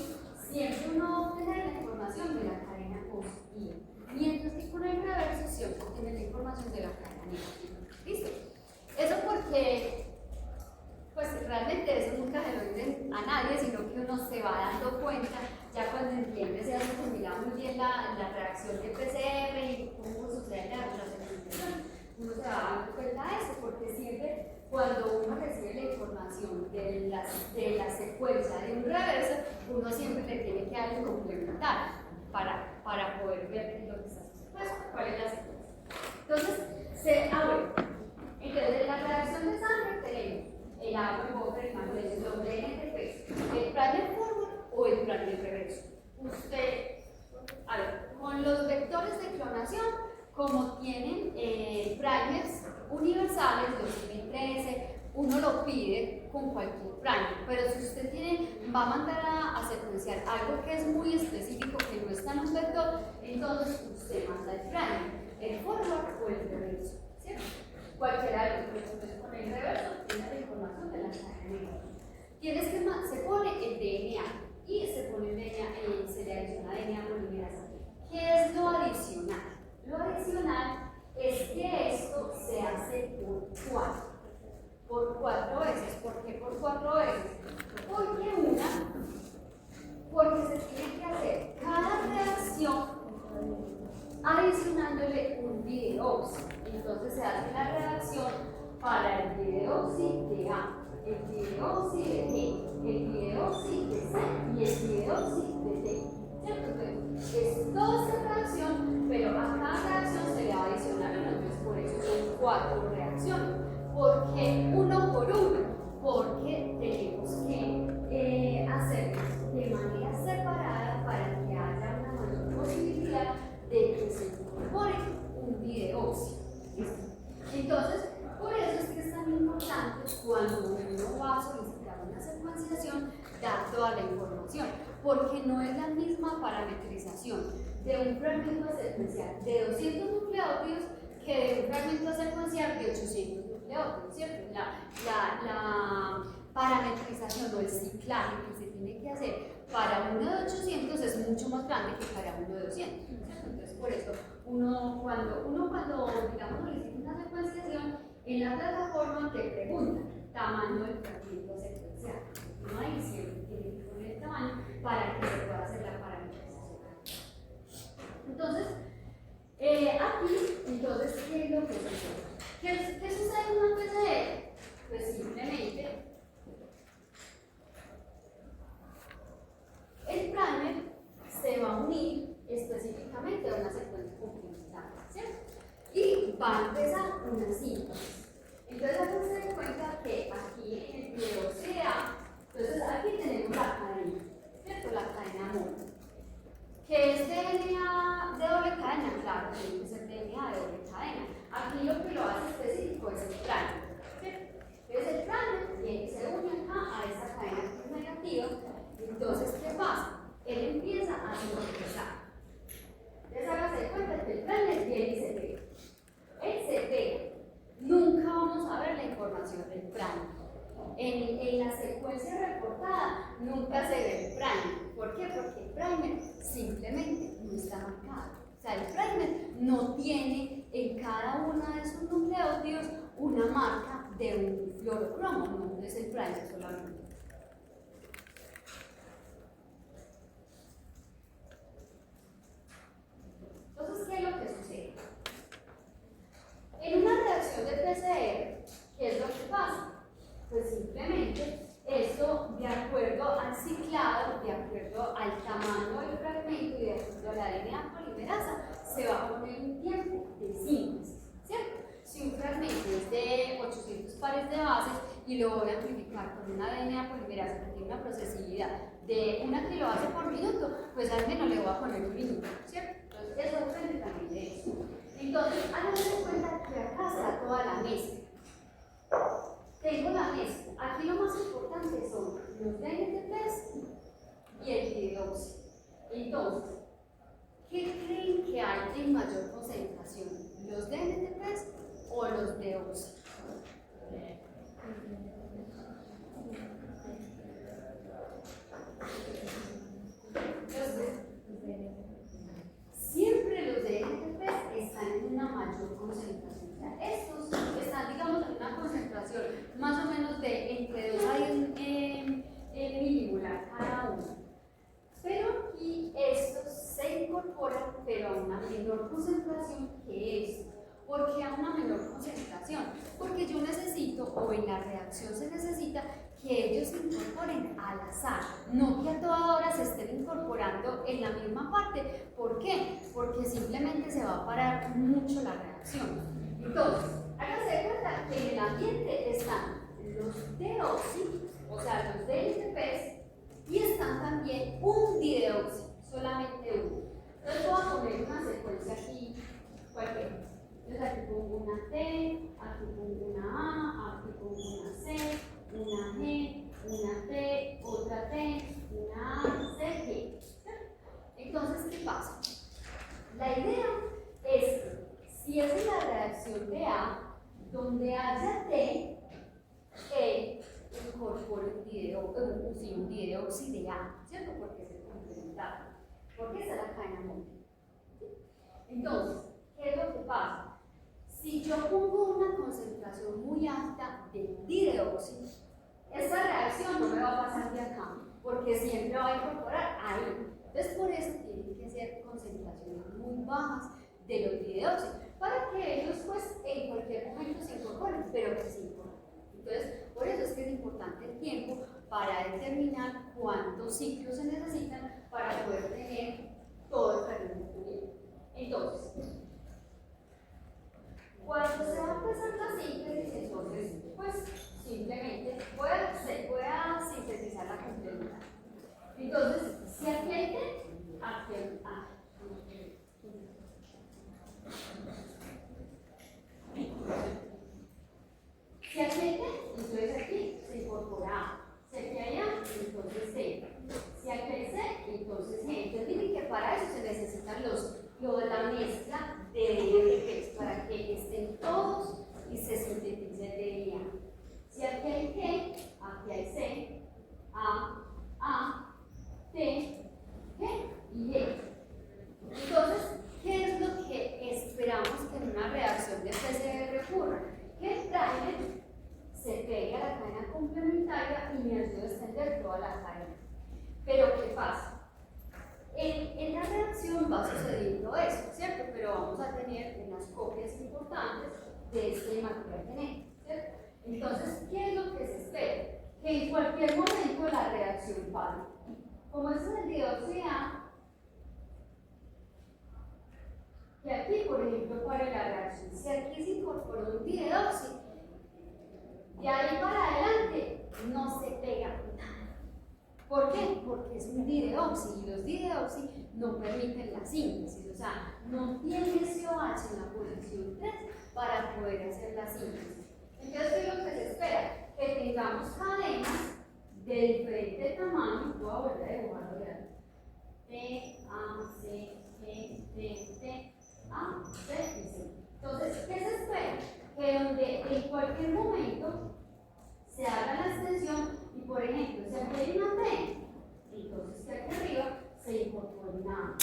siempre uno obtiene la información de la cadena positiva. Mientras que con el reverso siempre obtiene la información de la cadena negativa. ¿Listo? Eso porque, pues realmente eso nunca se lo dicen a nadie, sino que uno se va dando cuenta ya cuando entiende, se asimila muy bien la reacción de PCR y cómo sucede la secuenciación. Uno se va dando cuenta de eso, porque siempre cuando uno recibe la información de la secuencia de un reverso, uno siempre le tiene que dar un complementario para poder ver lo que está sucediendo, cuál es la secuencia. Entonces, se abre. Entonces, en la reacción de Sanger tenemos el agua, el cobre, el magnesio, los DNTP, el primer forward o el primer reverso. Usted, a ver, con los vectores de clonación, como tienen primers universales, los tienen 13, uno lo pide con cualquier primer, pero si usted va a mandar a secuenciar algo que es muy específico, que no está en un vector, entonces usted manda el primer, el forward o el reverso, ¿cierto? Cualquiera de los dos, entonces con el reverso tiene la información de la cadena negativa. Se pone el DNA y se pone el DNA, se le adiciona DNA polimerasa. ¿Qué es lo adicional? Lo adicional es que esto se hace por cuatro veces. ¿Por qué por 4 veces? Porque se tiene que hacer cada reacción adicionándole un dideoxi. Entonces se hace la reacción para el dideoxi de A, el dideoxi de G, el dideoxi de C y el dideoxi de D. ¿Cierto? Entonces, es toda esta reacción, pero a cada reacción se le va a adicionar uno. Entonces, por eso son 4 reacciones. ¿Por qué uno por uno? Porque tenemos que hacerlo de manera separada para que haya una mayor posibilidad de que se incorpore un dideoxi. Entonces, por eso es que es tan importante cuando uno va a solicitar una secuenciación dar toda la información, porque no es la misma parametrización de un fragmento a secuenciar de 200 nucleótidos que de un fragmento a secuenciar de 800 nucleótidos, ¿cierto? La parametrización o el ciclaje que se tiene que hacer para uno de 800 es mucho más grande que para uno de 200, ¿cierto? Entonces, por eso, cuando digamos, solicita una secuenciación, en la plataforma te preguntan tamaño del fragmento secuencial. No hay siempre tiene que poner el tamaño para que se pueda hacer la parametrización. Entonces, aquí, entonces, ¿qué es lo que sucede? ¿Qué sucede en una PCR? Pues simplemente el primer se va a unir específicamente a una secuencia complementaria, ¿cierto? Y va a empezar una síntesis. Entonces, háganse de cuenta que aquí en el video sea, entonces aquí tenemos la cadena, ¿cierto? La cadena mono. ¿Qué es DNA de doble cadena? Claro, tiene que ser DNA de doble cadena. Aquí lo que lo hace específico es el primer, ¿cierto? Entonces el primer se une acá a esta cadena que es negativa. Entonces, ¿qué pasa? Él empieza a sintetizar. Entonces, hágase de cuenta que el primer viene y se pega. Él se pega. Nunca vamos a ver la información del primer. En la secuencia reportada nunca se ve el primer. ¿Por qué? Porque el primer simplemente no está marcado. O sea, el primer no tiene en cada una de sus nucleótidos una marca de un fluorocromo, no es el primer solamente. Entonces, ¿qué es lo que sucede? En una reacción de PCR, ¿qué es lo que pasa? Pues simplemente esto, de acuerdo al ciclado, de acuerdo al tamaño del fragmento y de acuerdo a la DNA polimerasa, se va a poner un tiempo de síntesis, ¿cierto? Si un fragmento es de 800 pares de bases y lo voy a amplificar con una DNA polimerasa que tiene una procesibilidad de 1 kilobase por minuto, pues al menos le voy a poner un minuto, ¿cierto? Entonces, eso depende también de eso. Entonces, háganse cuenta que acá está toda la mezcla. Tengo la mezcla. Aquí lo más importante son los DNTPs y el dideoxi. Entonces, ¿qué creen que hay en mayor concentración? ¿Los DNTPs o los deoxi? Siempre los DNTPs están en una mayor concentración. O sea, estos están, digamos, en una concentración más o menos de entre 2 a 10 milimolar cada uno. Pero aquí estos se incorporan, pero a una menor concentración que estos. ¿Por qué a una menor concentración? Porque yo necesito, o en la reacción se necesita, que ellos se incorporen al azar, no que a toda hora se estén incorporando en la misma parte. ¿Por qué? Porque simplemente se va a parar mucho la reacción. Entonces, háganse de cuenta que en el ambiente están los deoxi, o sea, los DNTPs, y están también un dideoxi, solamente uno. Entonces voy a poner una secuencia aquí, cualquiera. Entonces aquí pongo una T, aquí pongo una A, aquí pongo una C, una G, una T, otra T, una A, C, G. Entonces, ¿qué pasa? La idea es que si es la reacción de A, donde haya T, E incorpore un dideoxi de A, ¿cierto? Porque es el complementario. Porque esa es la cadena móvil. Entonces, ¿qué es lo que pasa? Si yo pongo una concentración muy alta de dideoxi, esta reacción no me va a pasar de acá, porque siempre va a incorporar ahí. Entonces, por eso tienen que ser concentraciones muy bajas de los dideoxi, para que ellos, pues, en cualquier momento se incorporen, pero que se incorporen. Entonces, por eso es que es importante el tiempo para determinar cuántos ciclos se necesitan para poder tener todo el fragmento bien. Entonces, cuando se va a empezar la síntesis, entonces, pues, simplemente voy a sintetizar la completa. Entonces, si aquí hay T, aquí hay A. Si aquí hay T, entonces aquí se incorpora A. Si aquí hay A, entonces C. Si aquí hay C, entonces G. Entonces, miren que para eso se necesitan la mezcla de DNTPs para que estén todos y se sintetice el DNA. toda la cadena. Pero ¿qué pasa? En la reacción va sucediendo eso, ¿cierto? Pero vamos a tener unas copias importantes de este material genético, ¿cierto? Entonces, ¿qué es lo que se espera? Que en cualquier momento la reacción pare. Como es el dióxido A, que aquí, por ejemplo, para la reacción, si aquí se incorporó un dideoxi, de ahí para adelante no se pega nada. ¿Por qué? Porque es un dideoxi y los dideoxi no permiten la síntesis, o sea, no tiene SOH en la posición 3 para poder hacer la síntesis. Entonces, ¿qué es lo que se espera? Que tengamos cadenas de diferente tamaño. Voy a volver a dibujarlo ya. T, A, C, G, T, T, A, C y C. Entonces, ¿qué se espera? Que donde en cualquier momento se haga la extensión y, por ejemplo, si aquí hay una T, entonces que aquí arriba se incorpore una A.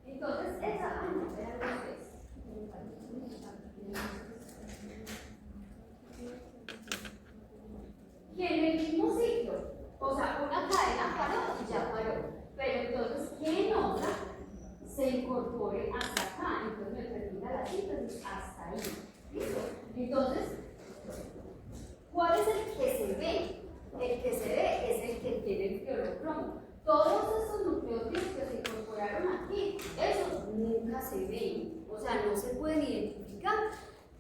Entonces, esa, no, era dos veces. Y en el mismo ciclo, o sea, una cadena paró y ya paró. Pero entonces, ¿qué otra se incorpore hasta acá? Entonces me termina la síntesis hasta ahí. ¿Listo? Entonces, ¿cuál es el que se ve? El que se ve es el que tiene el fluorocromo. Todos esos nucleótidos que se incorporaron aquí, esos nunca se ven. O sea, no se pueden identificar.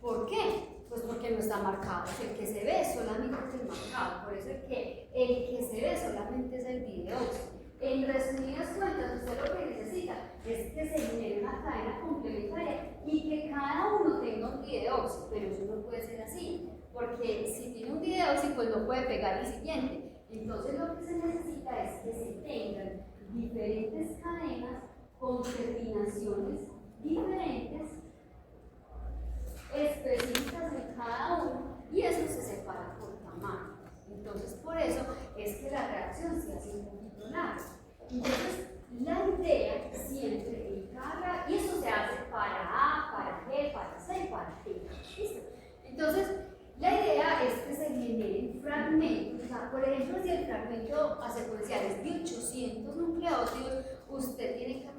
¿Por qué? Pues porque no está marcado. El que se ve solamente es el marcado. Por eso el que se ve solamente es el dideoxi. En resumidas cuentas, usted lo que necesita es que se genere una cadena complementaria y que cada uno tenga un dideoxi, pero eso no puede ser así, porque si tiene un dideoxi, pues no puede pegar el siguiente. Entonces lo que se necesita es que se tengan diferentes cadenas con terminaciones diferentes, específicas en cada uno, y eso se separa por tamaño. Entonces, por eso es que la reacción se hace un poquito larga. Entonces, la idea siempre en cada, y eso se hace para A, para G, para C, para T. ¿Listo? Entonces, la idea es que se generen fragmentos. O sea, por ejemplo, si el fragmento secuencial es de 800 nucleótidos, usted tiene que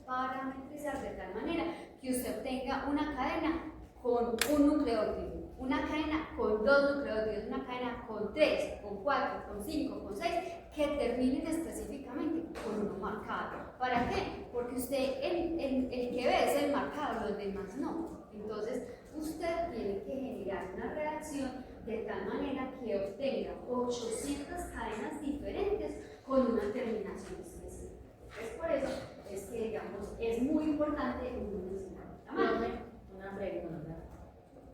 parametrizar de tal manera que usted obtenga una cadena con un nucleótido, una cadena con dos nucleótidos, una cadena con 3, con 4, con 5, con 6, que terminen específicamente con uno marcado. ¿Para qué? Porque usted, el que ve es el marcado, los demás no. Entonces, usted tiene que generar una reacción de tal manera que obtenga 800 cadenas diferentes con una terminación específica. Es por eso es que, digamos, es muy importante una pregunta.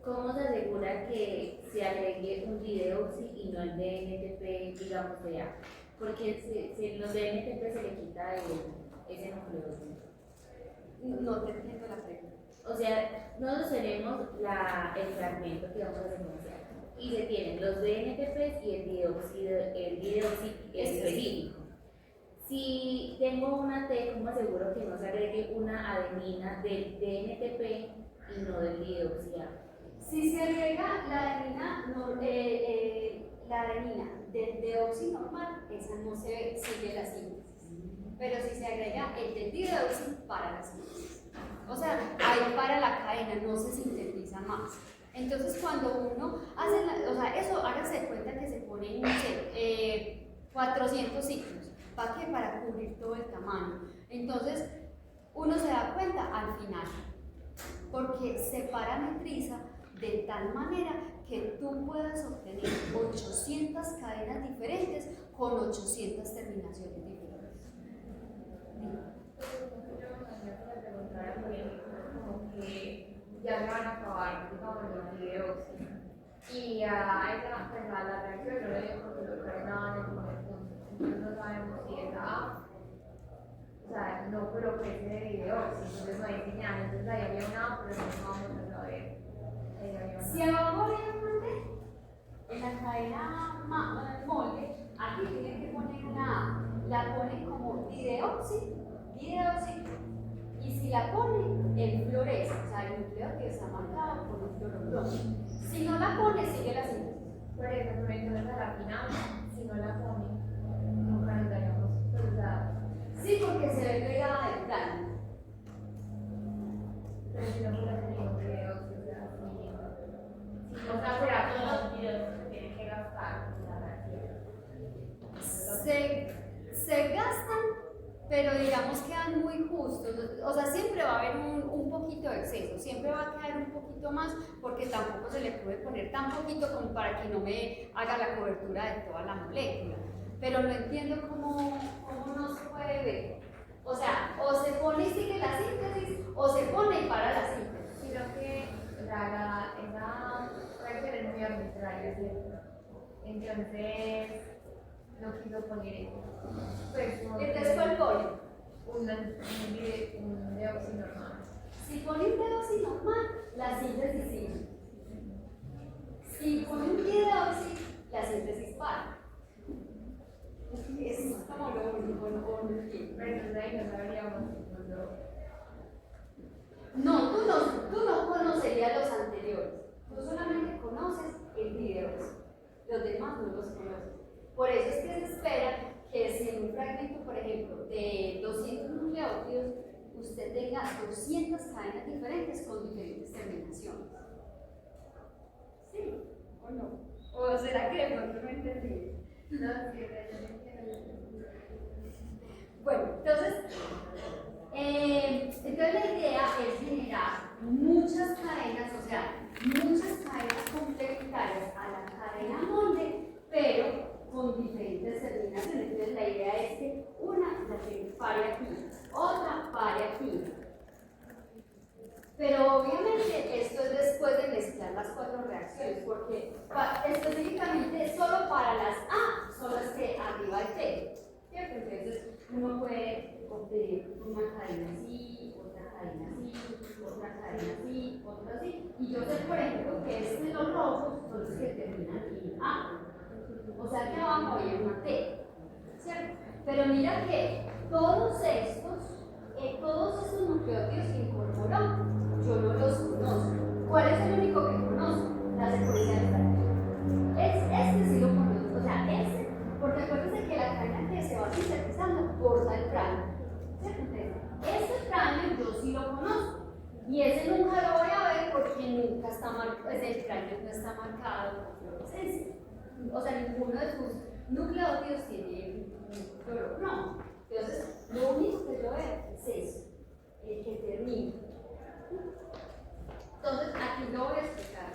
¿Cómo se asegura que se agregue un dideoxi y no el DNTP, digamos, de A? Porque si los DNTP se le quita ese nucleótido. No te entiendo la pregunta. O sea, nosotros tenemos el fragmento que vamos a secuenciar y se tienen los DNTP y el dideoxi específico. Si tengo una T, ¿cómo aseguro que no se agregue una adenina del DNTP y no del dideoxi A? Si se agrega la adenina, la adenina del dideoxi normal, esa no se ve, sigue la síntesis. Pero si se agrega el del dideoxi, para la síntesis. O sea, ahí para la cadena, no se sintetiza más. Entonces, cuando uno hace, o sea, eso hágase cuenta que se ponen, no sé, 400 ciclos. ¿Para qué? Para cubrir todo el tamaño. Entonces, uno se da cuenta al final, porque se parametriza de tal manera que tú puedas obtener 800 cadenas diferentes con 800 terminaciones diferentes. Yo me preguntaba como que ya se van a acabar, digamos, los dideoxi. Y a esa, pues a la reacción no le dio porque lo frenaban en un punto. Entonces no sabemos si es A, o sea, no crece de dideoxi, entonces no hay señal. Entonces ahí había una A, pero no vamos a saber. Si abajo había una T, en la cadena molde, aquí tienen que poner una A. La ponen como dideoxi, y si la pone, él florece, o sea, el nucleótido está marcado por un fluorocromo. Si no la pone, sigue la síntesis. Por eso, pero entonces a la final, si no la ponen, nunca nos daríamos cruzado. Sí, porque se ve pegada del plano. Pero si no fuera tenido videos, o sea, si no fuera todos los videos que tienen que gastar en la energía. Se gastan, pero digamos quedan muy justos. O sea, siempre va a haber un poquito de exceso, siempre va a quedar un poquito más, porque tampoco se le puede poner tan poquito como para que no me haga la cobertura de toda la molécula. Pero no entiendo cómo no se puede ver. O sea, o se pone y sigue la síntesis, o se pone y para la síntesis. Creo que esa reacción es muy arbitraria, ¿cierto? Entonces, no quiso poner eso. Pues, Entonces, ¿cuál pone? Un dióxido normal. Si pone un dióxido normal, la síntesis sigue. Si pone un dióxido, la síntesis para. Es como lo único, no entiendo. Pero entonces ahí no sabríamos cuando. No, tú no conocerías los anteriores. Tú solamente conoces el dióxido. Los demás no los conoces. Por eso es que se espera que si en un fragmento, por ejemplo, de 200 nucleótidos, usted tenga 200 cadenas diferentes con diferentes terminaciones. ¿Sí o no? ¿O será que de pronto no entendí? No, sí, yo no entiendo. Bueno, entonces la idea es generar muchas cadenas, o sea, muchas cadenas complementarias a la cadena molde, pero con diferentes terminaciones. Entonces la idea es que una la pare aquí, otra pare aquí. Pero obviamente esto es después de mezclar las 4 reacciones, porque específicamente solo para las A son las que arriba hay T, ¿cierto? Entonces uno puede obtener una cadena así, otra cadena así, otra cadena así, otra así. Y yo sé, por ejemplo, que los rojos son los que terminan en A. O sea que abajo hay una T, ¿cierto? Pero mira que todos estos nucleótidos que incorporó, yo no los conozco. ¿Cuál es el único que conozco? La secuencia de este sí lo conozco, o sea, porque acuérdense que la cadena que se va sintetizando corta el prime, ¿cierto? Entonces, este prime yo sí lo conozco, y ese nunca lo voy a ver porque nunca está marcado, el prime no está marcado con fluorescencia. O sea, ninguno de sus nucleótidos tiene un clorocromo. Entonces, lo único que yo veo es eso, el que termina. Entonces, aquí lo voy a explicar.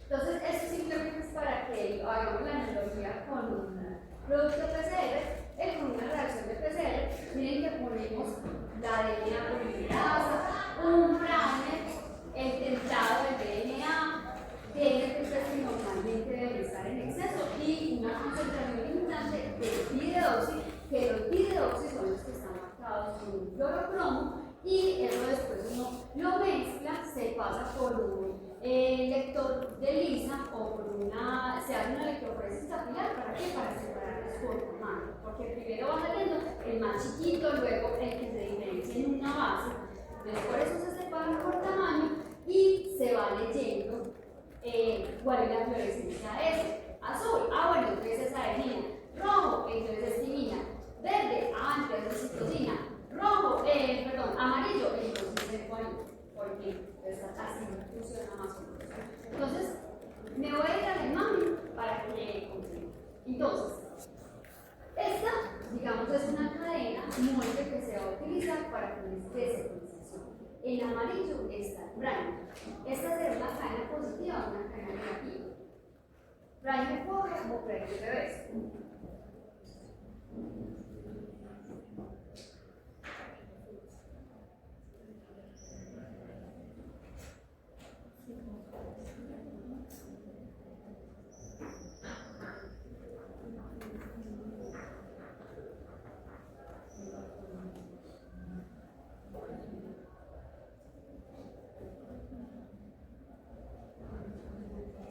Entonces, esto simplemente es para que hagamos la analogía con un producto PCR, con una reacción de PCR. Miren que ponemos la DNA polimerasa, un primer, el templado del DNA, DNTP que normalmente deben estar en exceso y una concentración limitante de piredoxi, que los piredoxi son los que están marcados con un fluorocromo, y eso después uno lo mezcla, se pasa por un lector de lisa o por se hace una electroforesis capilar. ¿Para qué? Para separarlos por tamaño, porque primero va saliendo el más chiquito, luego el que se diferencia en una base, entonces por eso se separa por tamaño y se va leyendo cuál es la fluorescencia de ese. Azul, bueno, entonces es adenina. Rojo, entonces es timina. Verde, entonces es citosina. Rojo, amarillo, entonces es guanina, porque así funciona más o menos. Entonces, me voy a ir a la imagen para que comprenda. Entonces, esta, digamos, es una cadena molde que se va a utilizar para fines de secuenciación. En amarillo está el prime. Esta será una cadena positiva o una cadena negativa. Prime forward o prime reverse.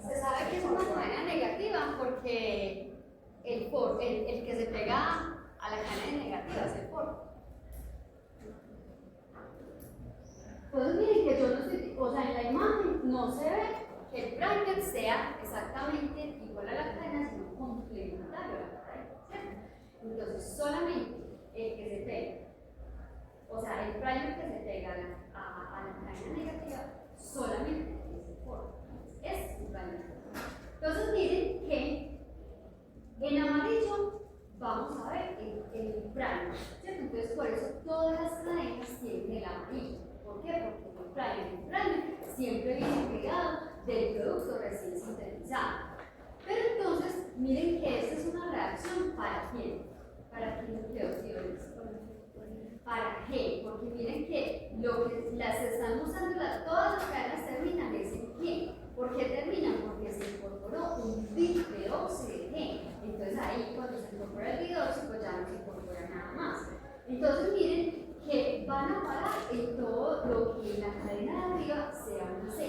Se sabe que es una cadena negativa porque el que se pega a la sea exactamente igual a la cadena, sino complementario a la cadena, ¿cierto? Entonces, solamente el que se pega, o sea, el primer que se pega a la cadena negativa, solamente ese foro. Es un primer. Entonces, miren que en amarillo vamos a ver el primer, ¿cierto? Entonces, por eso todas las cadenas tienen el amarillo. ¿Por qué? Porque el primer siempre viene pegado del producto recién sintetizado. Pero entonces, miren que esta es una reacción ¿para quién? ¿Para quién para G, porque miren que lo que las están usando, todas las cadenas terminan es en G. ¿Por qué terminan? Porque se incorporó un bidióxido de G. Entonces ahí cuando se incorpora el bidióxido, pues ya no se incorpora nada más. Entonces miren que van a parar en todo lo que en la cadena de arriba sea una C.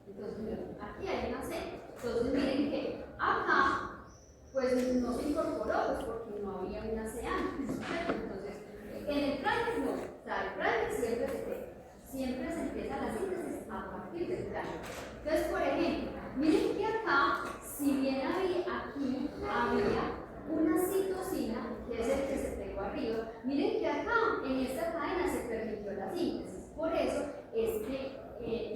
Entonces miren, aquí hay una C. Entonces miren que acá pues no se incorporó pues porque no había una C antes. Entonces en el primer no, o sea, el primer siempre se empieza la síntesis a partir del primer. Entonces, por ejemplo, miren que acá, si bien aquí había una citosina, que es el que se pegó arriba, miren que acá, en esta cadena, se permitió la síntesis. Por eso es que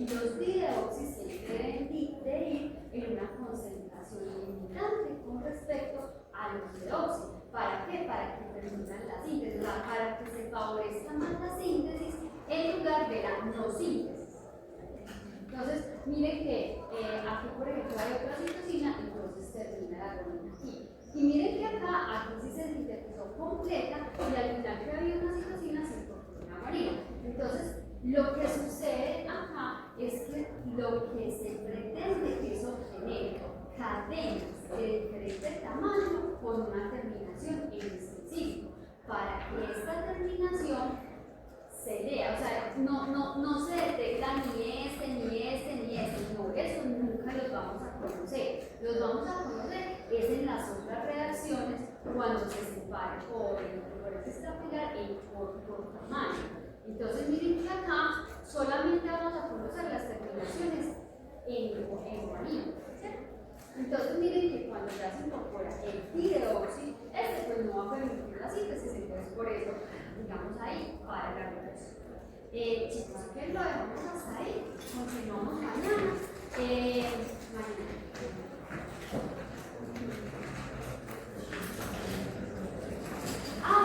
los dideoxis siempre deben de ir en una concentración limitante con respecto a los dideoxis. ¿Para qué? Para que permitan la síntesis, para que se favorezca más la síntesis en lugar de la no síntesis. Entonces, miren que aquí, por ejemplo, hay otra citosina, entonces termina la argonina aquí. Y miren que aquí sí se sintetizó completa y al final que había una citosina se incorporó una guanina. Entonces, lo que sucede acá es que lo que se pretende es obtener cadenas de diferente tamaño con una terminación en específico, para que esta terminación se vea, o sea, no se detecta ni este, no, eso nunca los vamos a conocer. Los vamos a conocer es en las otras reacciones cuando se separe por el fluorescencia extrapilar y por tamaño. Entonces miren que acá solamente vamos a conocer las terminaciones en guanina, ¿cierto? Entonces miren que cuando ya se incorpora el dideoxi, pues no va a permitir la síntesis, entonces por eso, digamos ahí, para la reacción. Chicos, que lo dejamos hasta ahí, continuamos mañana.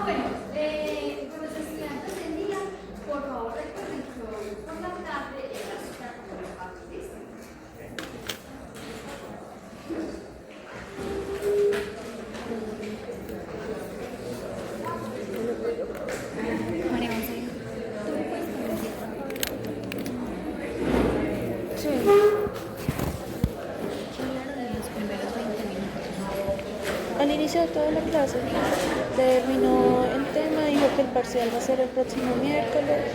Bueno, los estudiantes del día, por favor recuerden que hoy por la tarde era la cita con los padres, ¿listo? María José. Sí. Los primeros 20 minutos. Al inicio de toda la clase terminó el tema, dijo que el parcial va a ser el próximo miércoles.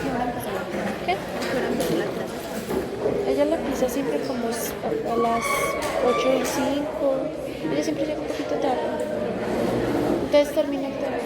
¿Qué hora empezó la clase? ¿Qué? ¿Qué hora empezó la clase? Ella la empieza siempre como a las 8:05. Ella siempre llega un poquito tarde. Entonces termina el tema.